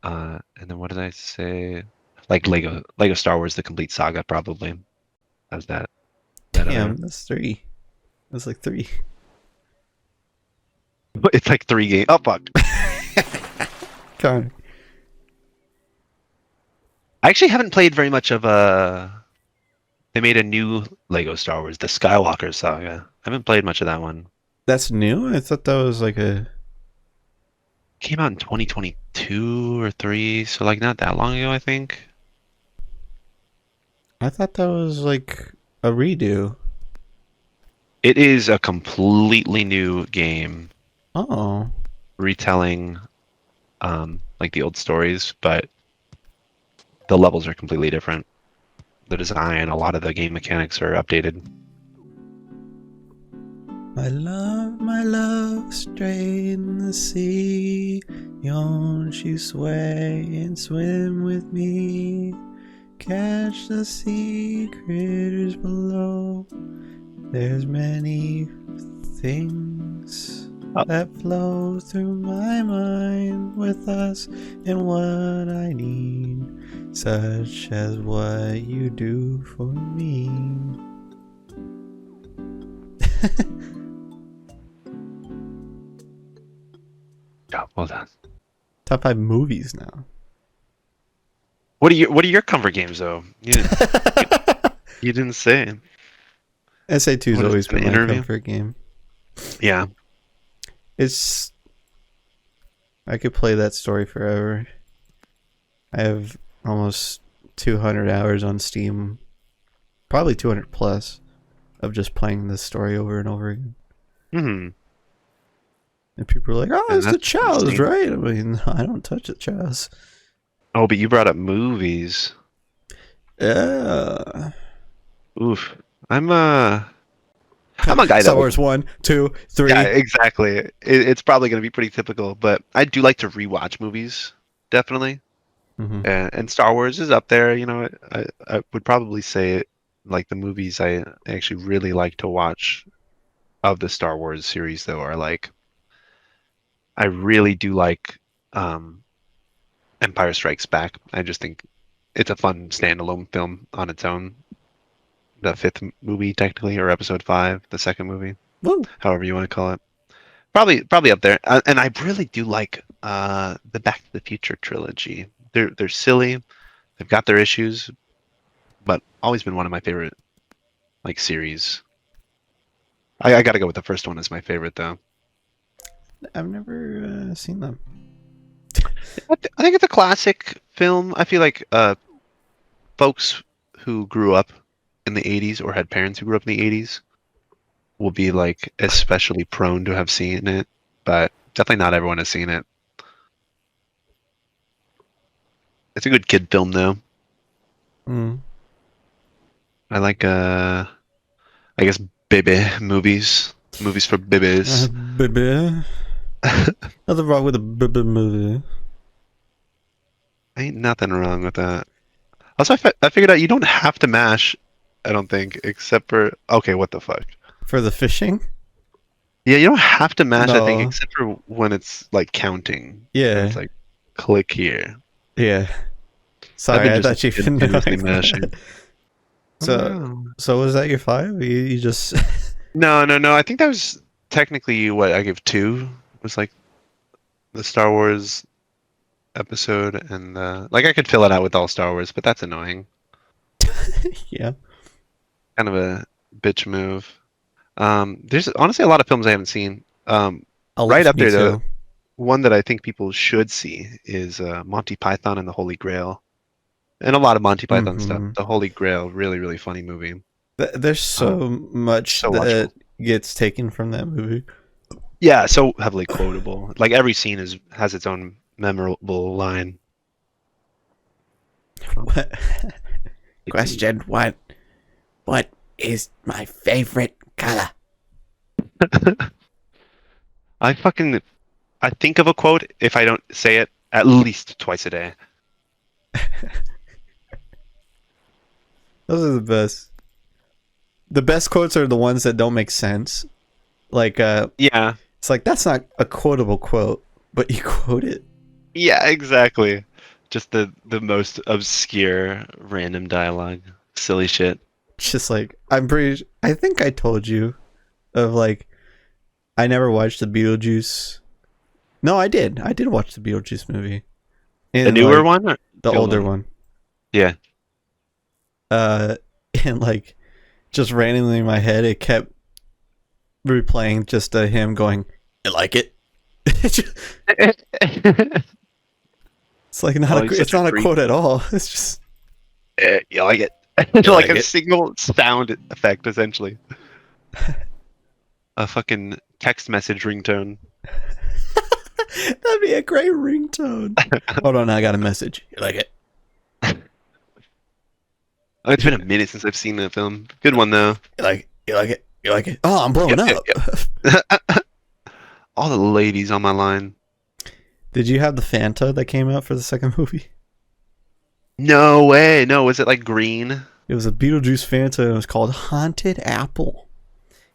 and then what did I say? Like Lego Star Wars: The Complete Saga, probably. How's that other? Damn, that's 3. That's like 3. It's like 3 games. Oh fuck! Connor. I actually haven't played very much of They made a new Lego Star Wars, the Skywalker Saga. I haven't played much of that one. That's new? I thought that was like a... Came out in 2022 or 3, so like not that long ago, I think. I thought that was like a redo. It is a completely new game, Oh. retelling like the old stories, but the levels are completely different. The design, a lot of the game mechanics are updated. My love, straight in the sea. Don't you sway and swim with me. Catch the sea critters below. There's many things that flow through my mind with us and what I need, such as what you do for me. Yeah, well done. Top 5 movies now. What are your comfort games though? You didn't say. SA2's What is always it, an been my interview? comfort game. Yeah. It's... I could play that story forever. I have almost 200 hours on Steam. Probably 200 plus of just playing this story over and over again. Hmm. And people are like, oh, And it's the that's chows, interesting. right? I mean, I don't touch the chows. Oh, but you brought up movies. Yeah. Oof. I'm a guy that Star like, Wars 1, 2, 3. yeah, exactly. It's probably going to be pretty typical, but I do like to rewatch movies, definitely. Mm-hmm. And Star Wars is up there. You know, I would probably say it, like the movies I actually really like to watch of the Star Wars series, though, are like I really do like um, Empire Strikes Back. I just think it's a fun standalone film on its own. The fifth movie, technically, or episode 5, the second movie, Woo. however you want to call it. Probably up there. And I really do like the Back to the Future trilogy. They're silly. They've got their issues, but always been one of my favorite like series. I got to go with the first one as my favorite though. I've never seen them. I think it's a classic film. I feel like folks who grew up in the 80s or had parents who grew up in the 80s will be like especially prone to have seen it, but definitely not everyone has seen it. It's a good kid film though. Mm. I like I guess baby movies for babies. Baby. Nothing wrong with a baby movie. Ain't nothing wrong with that. Also, I figured out you don't have to mash, I don't think, except for okay, what the fuck? For the fishing? Yeah, you don't have to mash, I think, No. except for when it's like counting. And Yeah. it's like click here. Yeah. I've Sorry, been I just thought you didn't know. continuously mashing. So, so was that your 5? You just... No, no, no. I think that was technically what I give 2. Was like the Star Wars episode, and like I could fill it out with all Star Wars, but that's annoying. yeah. Kind of a bitch move. There's honestly a lot of films I haven't seen. Right up Me there, too. the one that I think people should see is Monty Python and the Holy Grail, and a lot of Monty Python stuff. Mm-hmm. The Holy Grail, really, really funny movie. There's so much So that watchable. gets taken from that movie. Yeah, so heavily quotable. Like every scene has its own memorable line. What? Question 1. What is my favorite color? I think of a quote if I don't say it at least twice a day. Those are the best. The best quotes are the ones that don't make sense. Like Yeah. it's like that's not a quotable quote, but you quote it. Yeah, exactly. Just the most obscure random dialogue. Silly shit. It's just like I think I told you of like I never watched the Beetlejuice. No, I did. I did watch the Beetlejuice movie. The And newer like one or the the old older one? one. Yeah. Uh and like just randomly in my head it kept replaying just him going, "You like it?" It's like Oh, he's it's such a not a creep. quote at all. It's just You like it? you Like like a it. single sound effect, essentially. A fucking text message ringtone. That'd be a great ringtone. Hold on, I got a message. You like it? Oh, it's been a minute since I've seen that film. Good one though. You like it? You like it? You like it? Oh, I'm blowing Yep, yep, up. yep. All the ladies on my line. Did you have the Fanta that came out for the second movie? No way. No, was it like green? It was a Beetlejuice Fanta and it was called Haunted Apple.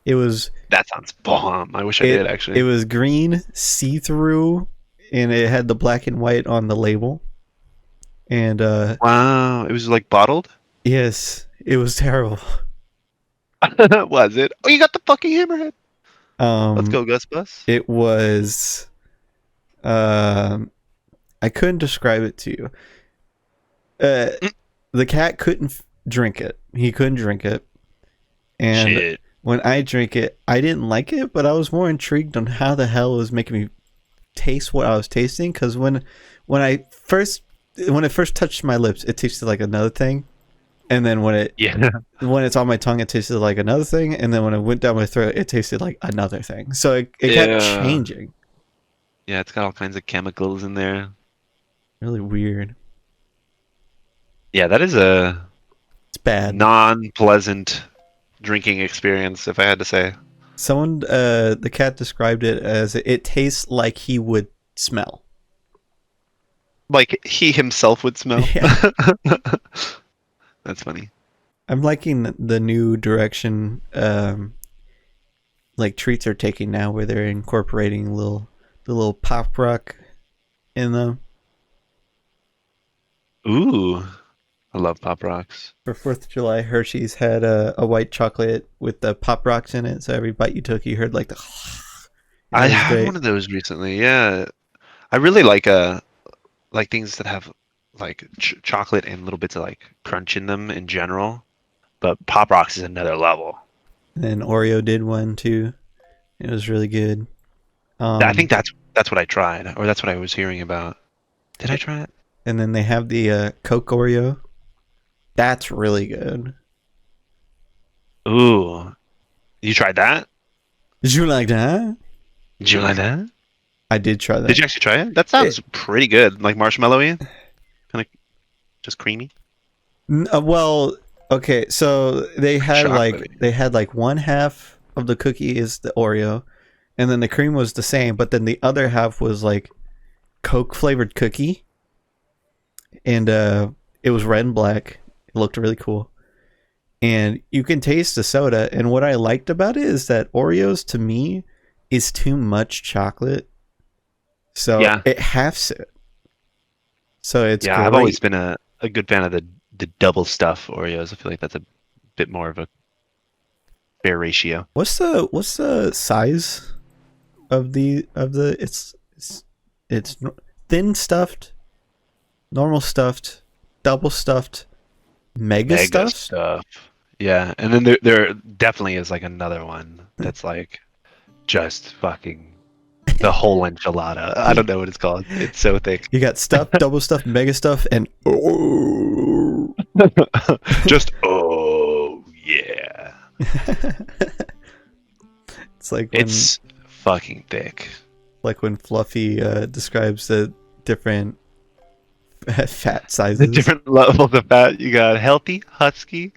It was That sounds bomb. I wish I did it actually. was green, see-through, and it had the black and white on the label. And Wow, it was like bottled. yes, it was terrible. Was it? Oh, you got the fucking hammerhead. Let's Um go, Gus Bus. it was um I couldn't describe it to you. Uh Mm, the cat couldn't drink it. He couldn't drink it. And shit. when I drink it, I didn't like it, but I was more intrigued on how the hell it was making me taste what I was tasting. Because when it first touched my lips, it tasted like another thing, and then Yeah. when it's on my tongue, it tasted like another thing, and then when it went down my throat, it tasted like another thing. So it kept Yeah. changing. Yeah, it's got all kinds of chemicals in there. Really weird. Yeah, that is a It's bad. non-pleasant drinking experience, if I had to say. The cat described it as it tastes like he would smell. Like he himself would smell. Yeah. That's funny. I'm liking the new direction like treats are taking now where they're incorporating the little pop rock in them. Ooh, I love Pop Rocks. For 4th of July, Hershey's had a white chocolate with the pop rocks in it, so every bite you took you heard like the I it was had great. one of those recently. Yeah, I really like things that have like chocolate and little bits of like crunch in them in general. But Pop Rocks is another level. And then Oreo did one too. It was really good. I think Um that's what I tried, or that's what I was hearing about. Did I try it? and then they have the Coke Oreo. That's really good. Ooh, you tried that? Did you like that? Did you like that? I did try Did that. you actually try it? That It, sounds pretty good. Like marshmallowy, kind of just creamy, well, okay, so chocolatey. they had like one half of the cookie is the Oreo, and then the cream was the same, but then the other half was like Coke flavored cookie, and it was red and black. It looked really cool, and you can taste the soda. And what I liked about it is that Oreos to me is too much chocolate, so Yeah, it halves it. So it's yeah. I've always great. been a good fan of the double stuff Oreos. I feel like that's a bit more of a fair ratio. What's the size of the it's thin stuffed, normal stuffed, double stuffed, mega Mega stuffed. stuff. Yeah, and then there definitely is like another one that's like just fucking the whole enchilada. I don't know what it's called. It's so thick. You got stuffed, double stuffed, mega stuffed, and oh. Just oh yeah. It's It's fucking thick. like when Fluffy describes the different fat The sizes. different levels of fat you got: healthy, husky,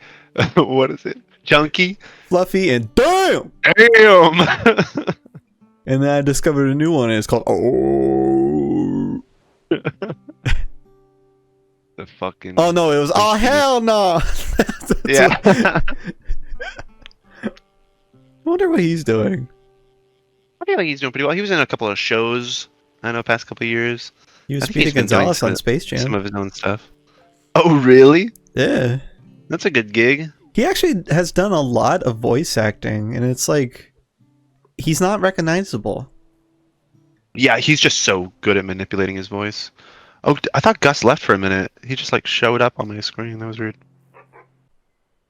what is it? Chunky. Fluffy and damn. Damn. And then I discovered a new one, and it's called oh. The fucking Oh no, it was oh hell no. yeah. I wonder what he's doing. I feel like he's doing pretty well. He was in a couple of shows. I know, past couple of years. He was I think he's Speedy been doing Gonzalez on Space some Jam. of his own stuff. Oh, really? Yeah. That's a good gig. He actually has done a lot of voice acting, and it's like he's not recognizable. Yeah, he's just so good at manipulating his voice. Oh, I thought Gus left for a minute. He just like showed up on my screen. That was weird.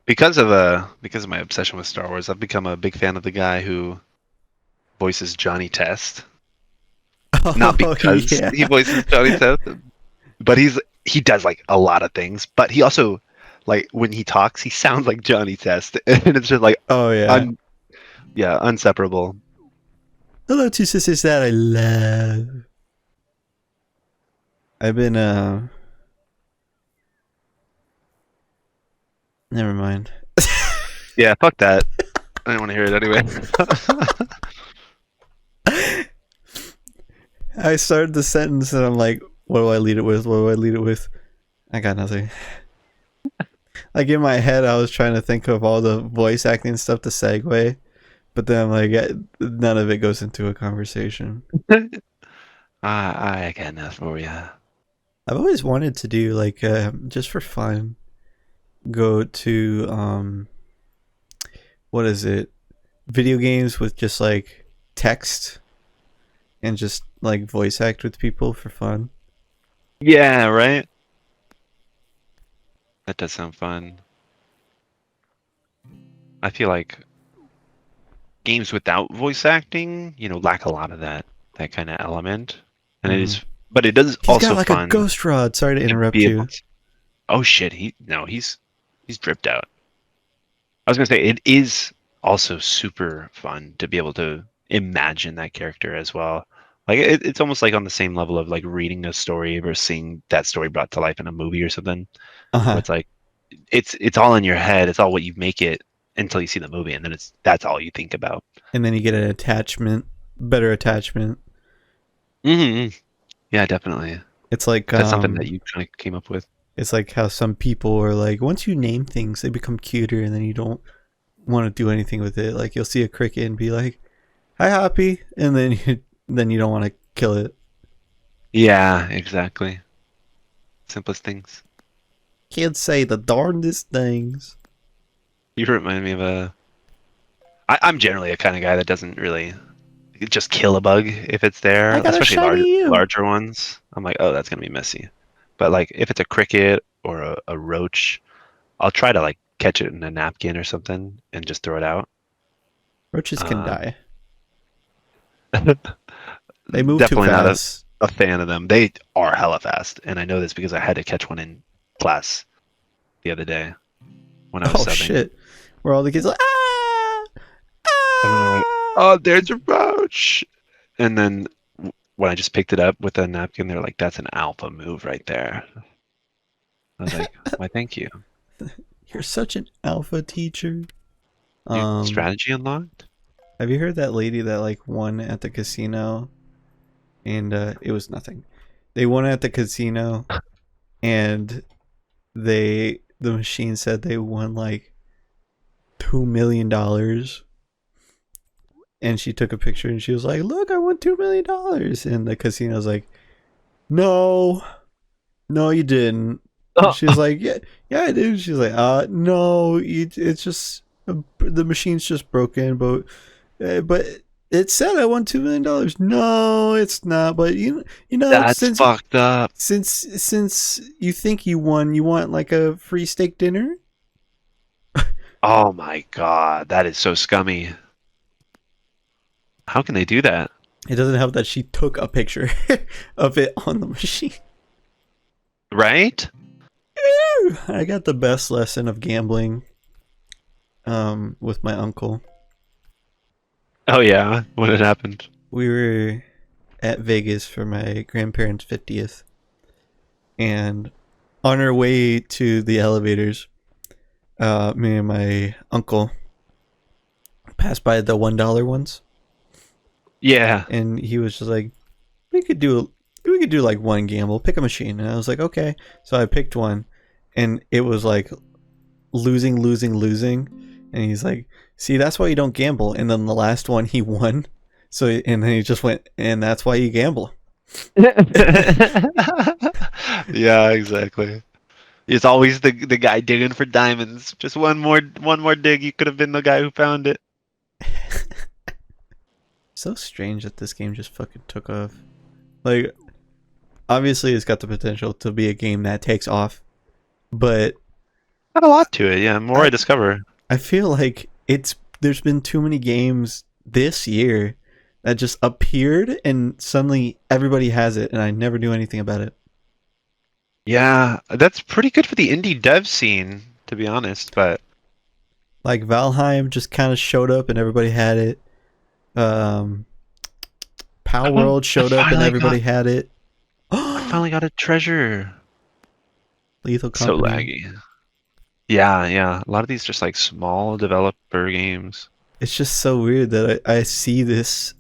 Because of my obsession with Star Wars, I've become a big fan of the guy who voices Johnny Test. Not because yeah. he voices Johnny Test, but he does like a lot of things. But he also, like, when he talks, he sounds like Johnny Test, and it's just like Oh yeah. inseparable. Hello, two sisters that I love. I've been never mind. Yeah, fuck that. I didn't want to hear it anyway. I started the sentence and I'm like, what do I lead it with? What do I lead it with? I got nothing. Like in my head, I was trying to think of all the voice acting stuff to segue, but then I'm like, none of it goes into a conversation. I got enough for you. I've always wanted to do like just for fun, go to what is it? Video games with just like text and just like voice act with people for fun. Yeah, right? That does sound fun. I feel like games without voice acting, lack a lot of that kind of element. And it is, but it does He's also got like fun a ghost rod. Sorry to to interrupt be you. able to. Oh shit, he's dripped out. I was gonna say it is also super fun to be able to imagine that character as well. Like it's almost like on the same level of like reading a story versus seeing that story brought to life in a movie or something. Where it's like it's all in your head. It's all what you make it until you see the movie, and then that's all you think about. And then you get an attachment, better attachment. Mm-hmm. Yeah, definitely. It's like That's something that you kind of came up with. It's like how some people are like, once you name things, they become cuter, and then you don't want to do anything with it. Like you'll see a cricket and be like, "Hi, Hoppy," and then you don't want to kill it. Yeah, exactly. Simplest things. Kids say the darndest things. You remind me of I'm generally a kind of guy that doesn't really just kill a bug if it's there, I got a especially shiny larger ones. I'm like, oh, that's gonna be messy. But like, if it's a cricket or a roach, I'll try to like catch it in a napkin or something and just throw it out. Roaches can die. They move Definitely too fast. Not a fan of them. They are hella fast, and I know this because I had to catch one in class the other day when I was subbing. Shit! Where all the kids are like, ah, ah. Oh, there's a roach, and then when I just picked it up with a napkin, they're like, "That's an alpha move right there." I was like, "Why, thank you." You're such an alpha teacher. Strategy unlocked. Have you heard that lady that like won at the casino, and it was nothing. They won at the casino, and the machine said they won like $2 million, and she took a picture and she was like, "Look, I won $2 million," and the casino's like, "No, no, you didn't." Oh. She was like, "Yeah, I did." She's like, no, it's just the machine's just broken, but it said I won $2 million. No, it's not. But you know, That's fucked up. Since you think you won, you want like a free steak dinner? Oh my god, that is so scummy. How can they do that? It doesn't help that she took a picture of it on the machine. Right? I got the best lesson of gambling with my uncle. Oh yeah, when it happened. We were at Vegas for my grandparents' 50th, and on our way to the elevators, me and my uncle passed by the $1 ones. Yeah. And he was just like, we could do like one gamble, pick a machine. And I was like, okay. So I picked one, and it was like losing. And he's like, see, that's why you don't gamble. And then the last one he won, So and then he just went, and that's why you gamble. Yeah, exactly. It's always the guy digging for diamonds. Just one more dig, you could have been the guy who found it. So strange that this game just fucking took off. Like, obviously, it's got the potential to be a game that takes off, but Not a lot to it, yeah. The more I I discover. I feel like there's been too many games this year that just appeared and suddenly everybody has it, and I never knew anything about it. Yeah, that's pretty good for the indie dev scene, to be honest. But Like Valheim just kind of showed up and everybody had it. Um, Power oh, World showed up and everybody had it. I finally got a treasure. Lethal So Company. laggy. Yeah, yeah. A lot of these just like small developer games. It's just so weird that I see this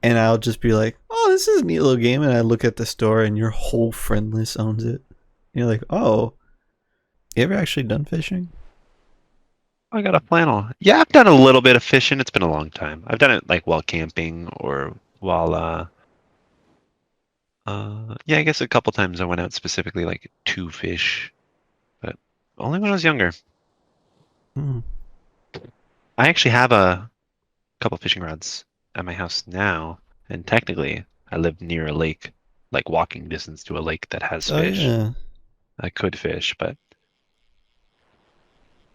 and I'll just be like, "Oh, this is a neat little game," and I look at the store and your whole friend list owns it. And you're like, "Oh, you ever actually done fishing?" I got a flannel. Yeah, I've done a little bit of fishing. It's been a long time. I've done it like while camping or while yeah, I guess a couple times I went out specifically like to fish, but only when I was younger. Hmm. I actually have a couple fishing rods at my house now, and technically I live near a lake, like walking distance to a lake that has Oh fish. yeah. I could fish, but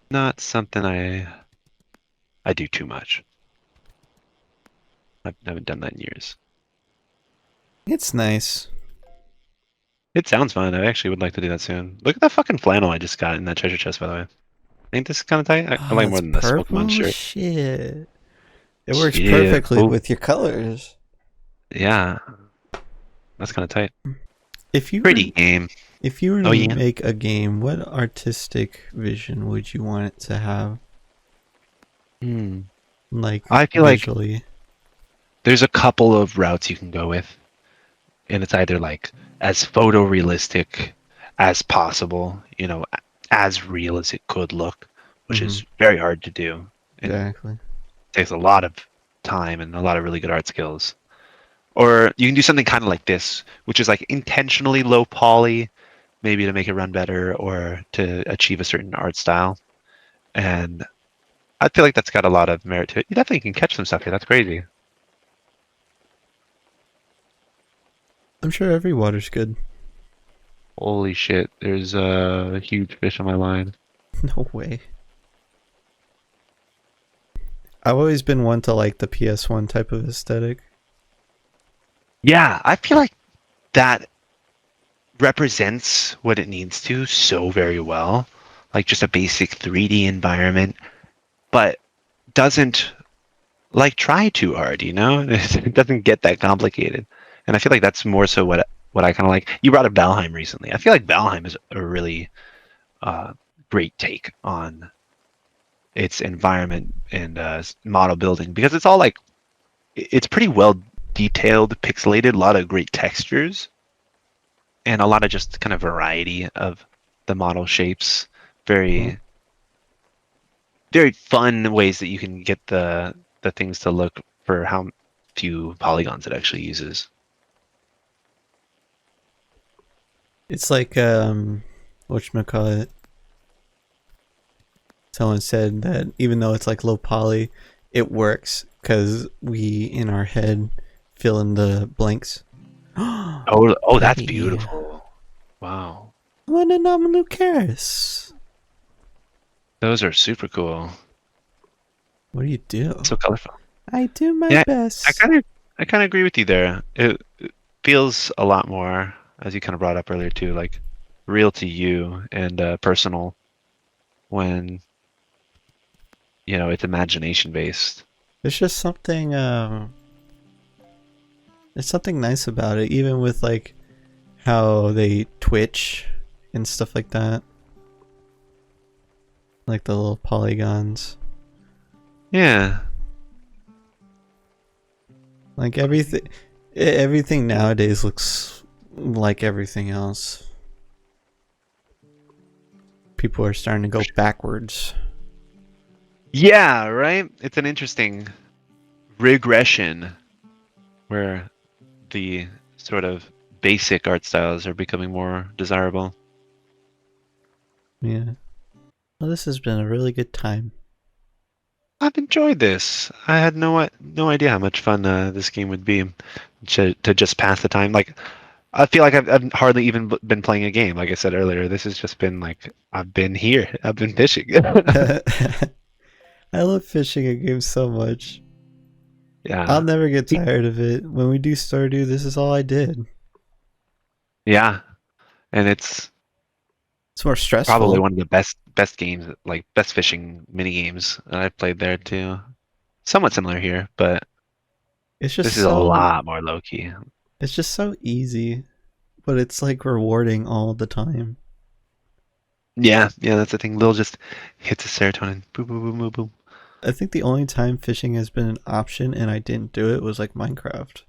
not something I do too much. I haven't done that in years. It's nice. It sounds fun. I actually would like to do that soon. Look at that fucking flannel I just got in that treasure chest, by the way. Ain't this kind of tight? I Oh, like more it's than this Pokemon purple? shirt. Shit. It works Yeah. perfectly Oh, with your colors. yeah. That's kind of tight. If you were Pretty game. if you were to Oh yeah. make a game, what artistic vision would you want it to have? Hmm. Like I feel like visually. there's a couple of routes you can go with, and it's either like as photorealistic as possible, as real as it could look, which Mm-hmm. is very hard to do and Exactly. takes a lot of time and a lot of really good art skills. Or you can do something kind of like this, which is like intentionally low poly, maybe to make it run better or to achieve a certain art style. And I feel like that's got a lot of merit to it. You definitely can catch some stuff here. That's crazy. I'm sure every water's good. Holy shit, there's a huge fish on my line. No way. I've always been one to like the PS1 type of aesthetic. Yeah, I feel like that represents what it needs to so very well. Like just a basic 3D environment, but doesn't like try too hard, you know? It doesn't get that complicated. And I feel like that's more so what I kind of like. You brought up Valheim recently. I feel like Valheim is a really uh, great take on its environment and model building because it's all like it's pretty well detailed, pixelated, a lot of great textures, and a lot of just kind of variety of the model shapes. Mhm. Very very fun ways that you can get the things to look for how few polygons it actually uses. It's like whatchamacallit. Someone said that even though it's like low poly, it works because we in our head fill in the blanks. Oh, that's Pretty. beautiful. Wow. What an Lucaris. Those are super cool. What do you do? So colorful. I do my Yeah, I best. kind of I kind of agree with you there. It feels a lot more, as you kind of brought up earlier too, like real to you and personal when it's imagination based. There's just something there's something nice about it, even with like how they twitch and stuff like that. Like the little polygons. Yeah. Like everything nowadays looks like everything else. People are starting to go backwards. Yeah, right? It's an interesting regression where the sort of basic art styles are becoming more desirable. Yeah. Well, this has been a really good time. I've enjoyed this. I had no idea how much fun this game would be to just pass the time. Like I feel like I've hardly even been playing a game. Like I said earlier, this has just been like I've been here. I've been fishing. I love fishing a game so much. I'll Yeah. never get tired of it. When we do Stardew, this is all I did. Yeah. And it's It's more probably stressful. one of the best games, like best fishing mini games that I've played there too. Somewhat similar here, but It's just this is a so lot more low key. it's just so easy, but it's like rewarding all the time. Yeah, yeah, that's the thing. Lil just hits the serotonin. Boom, boom, boom, boom, boom. I think the only time fishing has been an option and I didn't do it was like Minecraft.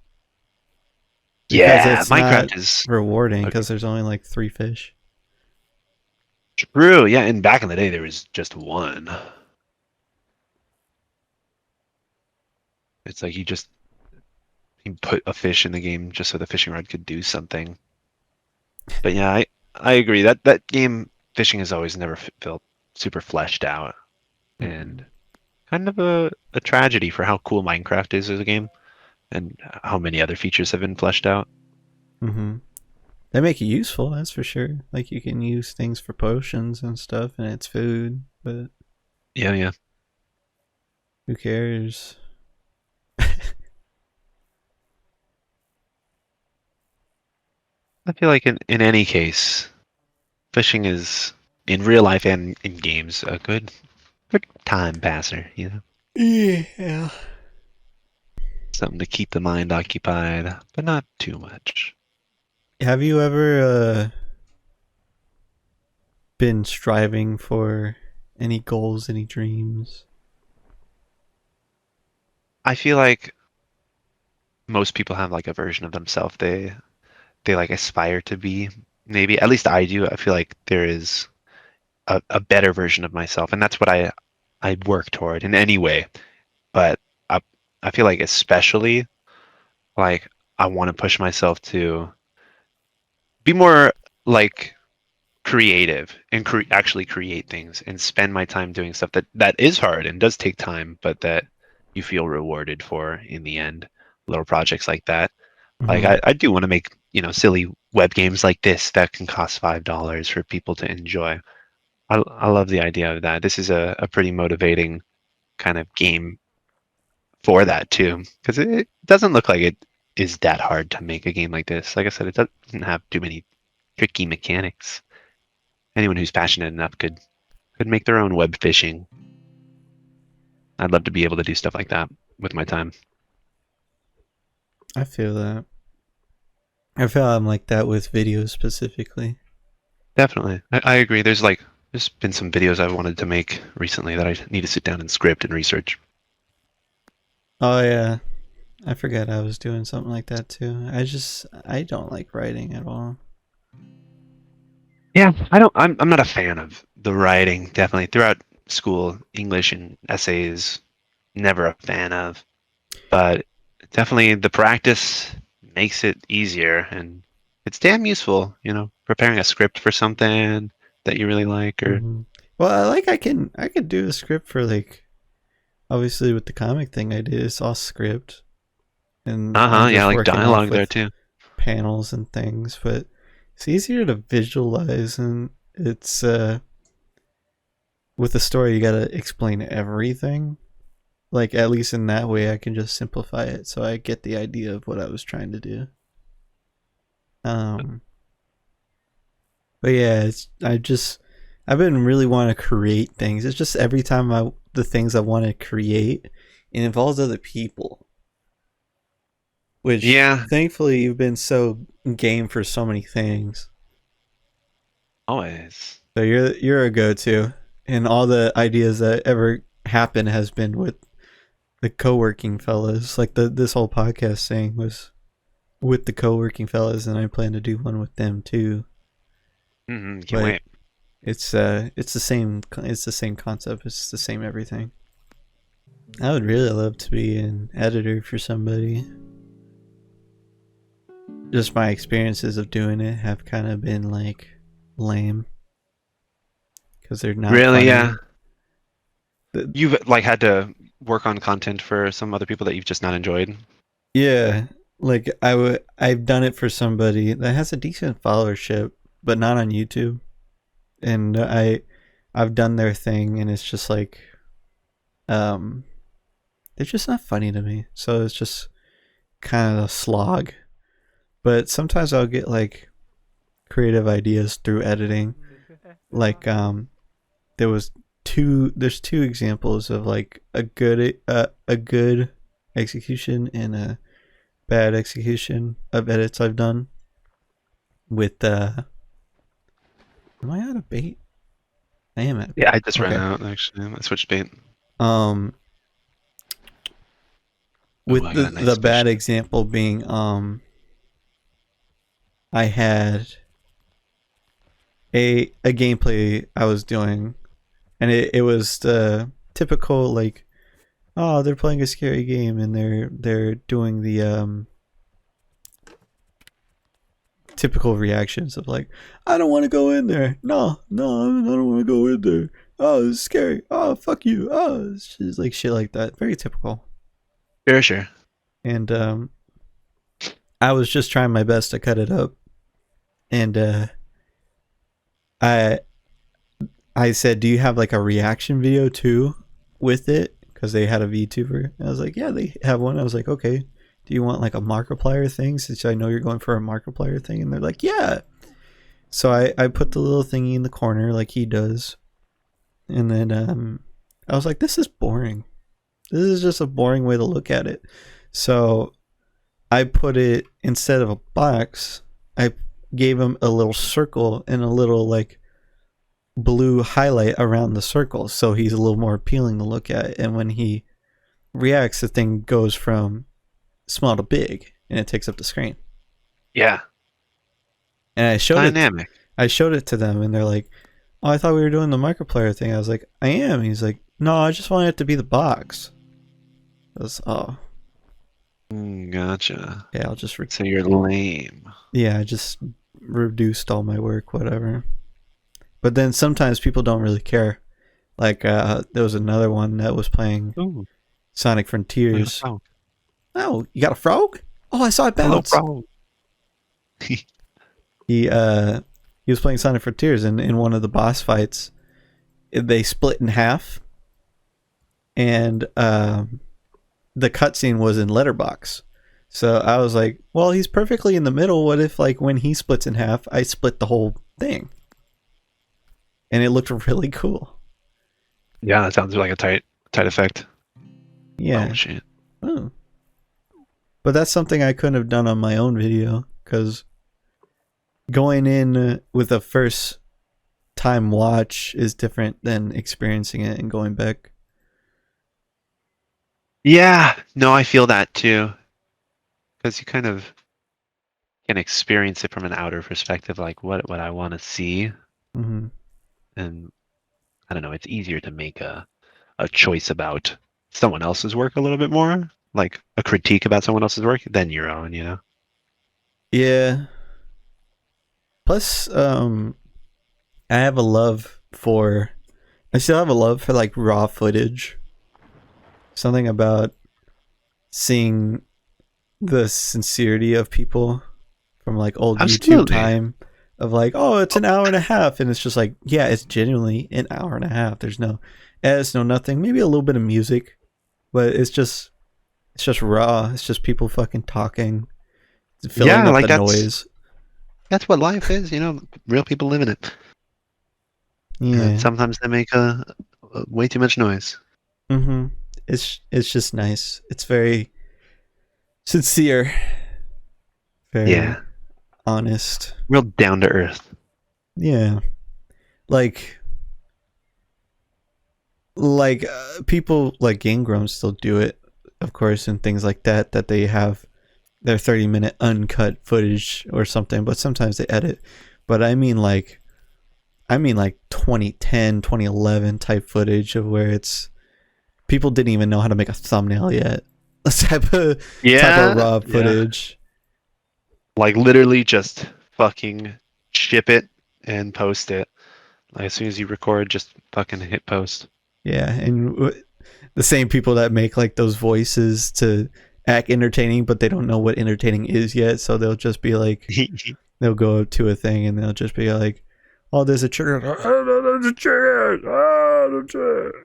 Because Yeah, it's not Minecraft is rewarding okay. because there's only like 3 fish. True. Yeah, and back in the day there was just one. It's like you put a fish in the game just so the fishing rod could do something. But yeah, I agree that game fishing has always never felt super fleshed out Mm-hmm. and kind of a tragedy for how cool Minecraft is as a game and how many other features have been fleshed out. Mm-hmm. They make it useful, that's for sure. Like you can use things for potions and stuff and it's food, but Yeah, yeah. who cares? I feel like in any case, fishing is in real life and in games a good time passer, you know? Yeah. Something to keep the mind occupied, but not too much. Have you ever been striving for any goals, any dreams? I feel like most people have like a version of themselves they like aspire to be. Maybe at least I do. I feel like there is a better version of myself, and that's what I work toward in any way. But I I feel like especially like I want to push myself to be more like creative and actually create things and spend my time doing stuff that is hard and does take time, but that you feel rewarded for in the end. Little projects like that. Like Mm-hmm. I do want to make, silly web games like this that can cost $5 for people to enjoy. I love the idea of that. This is a pretty motivating kind of game for that too, because it doesn't look like it is that hard to make a game like this. Like I said, it doesn't have too many tricky mechanics. Anyone who's passionate enough could make their own web fishing. I'd love to be able to do stuff like that with my time. I feel that. I feel I'm like that with videos specifically. Definitely. I agree. There's been some videos I've wanted to make recently that I need to sit down and script and research. Oh yeah, I forgot I was doing something like that too. I don't like writing at all. Yeah, I'm not a fan of the writing, definitely. Throughout school, English and essays, never a fan of. But definitely the practice makes it easier and it's damn useful, preparing a script for something that you really like or Hmm. Well, I could do a script for like obviously with the comic thing I did it's all script and uh-huh, I'm yeah, just like working off dialogue there with too. panels and things, but it's easier to visualize and it's with a story you gotta explain everything. Like at least in that way I can just simplify it so I get the idea of what I was trying to do. Um but yeah, I've been really want to create things. It's just every time the things I want to create it involves other people, which Yeah, thankfully you've been so game for so many things. always. So you're a go-to, and all the ideas that ever happen has been with the co-working fellas. Like this whole podcast thing was with the co-working fellas, and I plan to do one with them too. Can't But wait. it's the same concept. It's the same everything. I would really love to be an editor for somebody. Just my experiences of doing it have kind of been like lame because they're not Really? Yeah. funny. The- You've like had to work on content for some other people that you've just not enjoyed. yeah, like I've done it for somebody that has a decent followership, but not on YouTube, and I've done their thing, and it's just like um they're just not funny to me. So it's just kind of a slog. But sometimes I'll get like creative ideas through editing. Like there's two examples of like a good execution and a bad execution of edits I've done with am I out of bait? I am out of Yeah, bait. I just ran Okay. out actually. I switched bait. Um Oh, with I got a the nice bad fish. example being I had a gameplay I was doing, and it was the typical like, oh, they're playing a scary game and they're doing the typical reactions of like, I don't want to go in there. No, no, I don't want to go in there. Oh, it's scary. Oh, fuck you. Oh, it's just like shit like that. Very typical. Sure, sure. And I was just trying my best to cut it up, and I I said, do you have like a reaction video too with it? Because they had a VTuber. And I was like, yeah, they have one. I was like, okay, do you want like a Markiplier thing? Since I know you're going for a Markiplier thing. And they're like, yeah. So I put the little thingy in the corner like he does. And then I was like, this is boring. This is just a boring way to look at it. So I put it, instead of a box, I gave him a little circle and a little like blue highlight around the circle, so he's a little more appealing to look at. And when he reacts, the thing goes from small to big, and it takes up the screen. Yeah. And Dynamic. I showed it to them, and they're like, "Oh, I thought we were doing the microplayer thing." I was like, "I am." He's like, "No, I just wanted it to be the box." I was, "Oh, Gotcha. yeah, I'll just So you're lame. yeah, I just reduced all my work, whatever." But then sometimes people don't really care. Like there was another one that was playing Ooh, Sonic I got a Frontiers. frog. Oh, you got a frog? Oh, I saw it Hello, bounce. frog. He uh he was playing Sonic Frontiers, and in one of the boss fights, they split in half, and the cutscene was in letterbox. So I was like, well, he's perfectly in the middle. What if like when he splits in half, I split the whole thing? And it looked really cool. Yeah, that sounds like a tight effect. Yeah. Oh shit. Oh. But that's something I couldn't have done on my own video, because going in with a first time watch is different than experiencing it and going back. Yeah, no, I feel that too. Because you kind of can experience it from an outer perspective, like what I want to see, Mm-hmm. and I don't know, it's easier to make a choice about someone else's work a little bit more, like a critique about someone else's work than your own, you know? Yeah. Plus, I have a love for. I still have a love for like raw footage. Something about seeing the sincerity of people from like old YouTube Absolutely. time, of like, oh, it's an hour and a half, and it's just like, yeah, it's genuinely an hour and a half. There's no edits, no nothing. Maybe a little bit of music, but it's just raw. It's just people fucking talking, filling Yeah, up like the noise. that's what life is, you know, real people live in it. And Yeah. sometimes they make a way too much noise. Mm-hmm. It's just nice. It's very sincere, very Yeah. honest. Real down to earth. Yeah. Like people like Game Grumps still do it, of course, and things like that, that they have their 30-minute uncut footage or something, but sometimes they edit. But I mean like 2010, 2011 type footage of where it's people didn't even know how to make a thumbnail yet. Type of raw footage. Like literally just fucking ship it and post it. Like as soon as you record, just fucking hit post. Yeah, and the same people that make like those voices to act entertaining, but they don't know what entertaining is yet, so they'll just be like, they'll go to a thing and they'll just be like, "Oh, there's a trigger. Oh, there's a trigger. Oh, the trigger."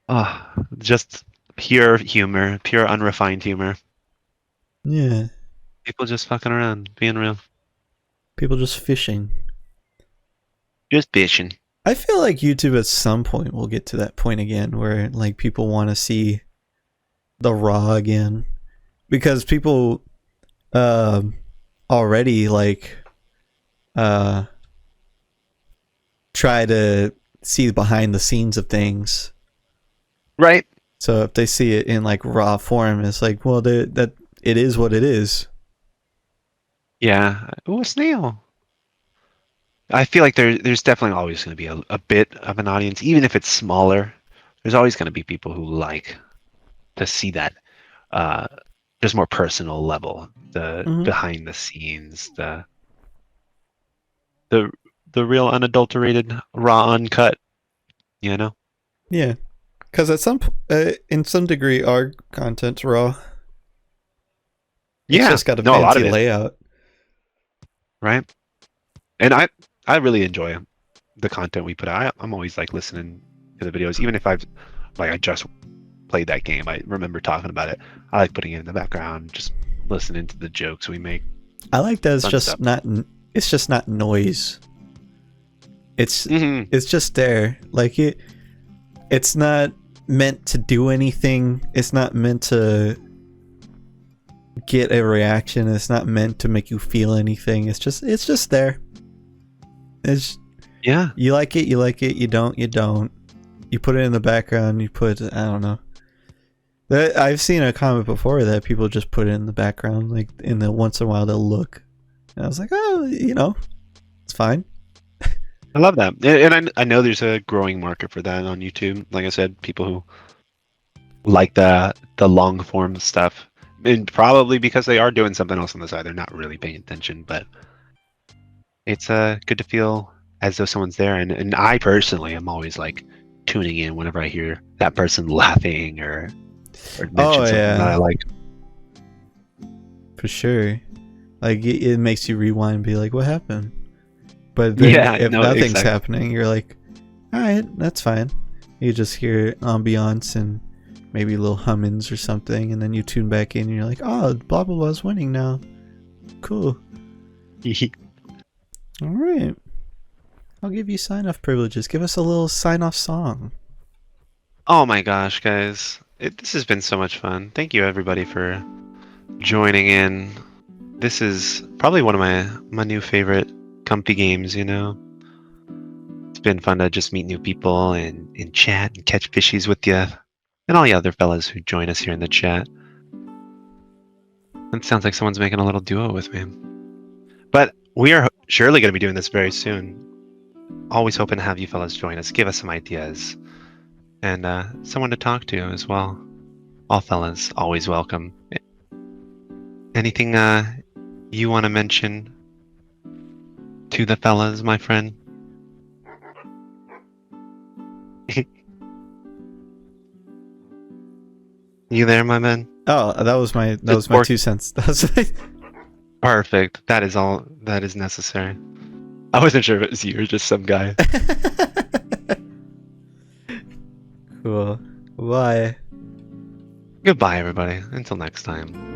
Ah, just pure humor, pure unrefined humor. Yeah, People just fucking around, being real. people just fishing. Just bitching. I feel like YouTube at some point will get to that point again where like people want to see the raw again, because people already like try to see behind the scenes of things. Right. So if they see it in like raw form, it's like, well, that it is what it is. Yeah. Ooh, a snail. I feel like there's definitely always going to be a bit of an audience, even if it's smaller. There's always going to be people who like to see that just more personal level, the behind the scenes, the real unadulterated, raw, uncut. You know? Yeah, because at in some degree, our content's raw. It's just got a no, a lot of fancy it, layout. right? And I really enjoy the content we put out. I'm always like listening to the videos, even if I just played that game. I remember talking about it. I like putting it in the background, just listening to the jokes we make. I like that it's Fun just stuff. it's just not noise. It's Mhm. it's just there. Like it's not meant to do anything. It's not meant to get a reaction. It's not meant to make you feel anything. It's just there. It's Yeah. You like it, you like it. You don't, you don't. You put it in the background. You put, I don't know. I've seen a comment before that people just put it in the background, like in the once in a while they'll look. And I was like, oh, it's fine. I love that, and I know there's a growing market for that on YouTube. Like I said, people who like the long form stuff, and probably because they are doing something else on the side, they're not really paying attention. But it's good to feel as though someone's there, and I personally am always like tuning in whenever I hear that person laughing or mention something that I like. For sure. Like it makes you rewind and be like, what happened? But then if nothing's happening, you're like, all right, that's fine. You just hear ambiance and maybe little hummings or something, and then you tune back in and you're like, oh, blah blah blah's winning now. Cool. All right. I'll give you sign-off privileges. Give us a little sign-off song. Oh my gosh, guys. This has been so much fun. Thank you everybody for joining in. This is probably one of my new favorite comfy games, It's been fun to just meet new people and chat and catch fishies with you and all the other fellas who join us here in the chat. It sounds like someone's making a little duo with me. But we are surely going to be doing this very soon. Always hoping to have you fellas join us. Give us some ideas. And someone to talk to as well. All fellas, always welcome. Anything you want to mention to the fellas, my friend? You there, my man? Oh, that was my 2 cents. Perfect. That is all that is necessary. I wasn't sure if it was you or just some guy. Cool. Bye. Goodbye, everybody. Until next time.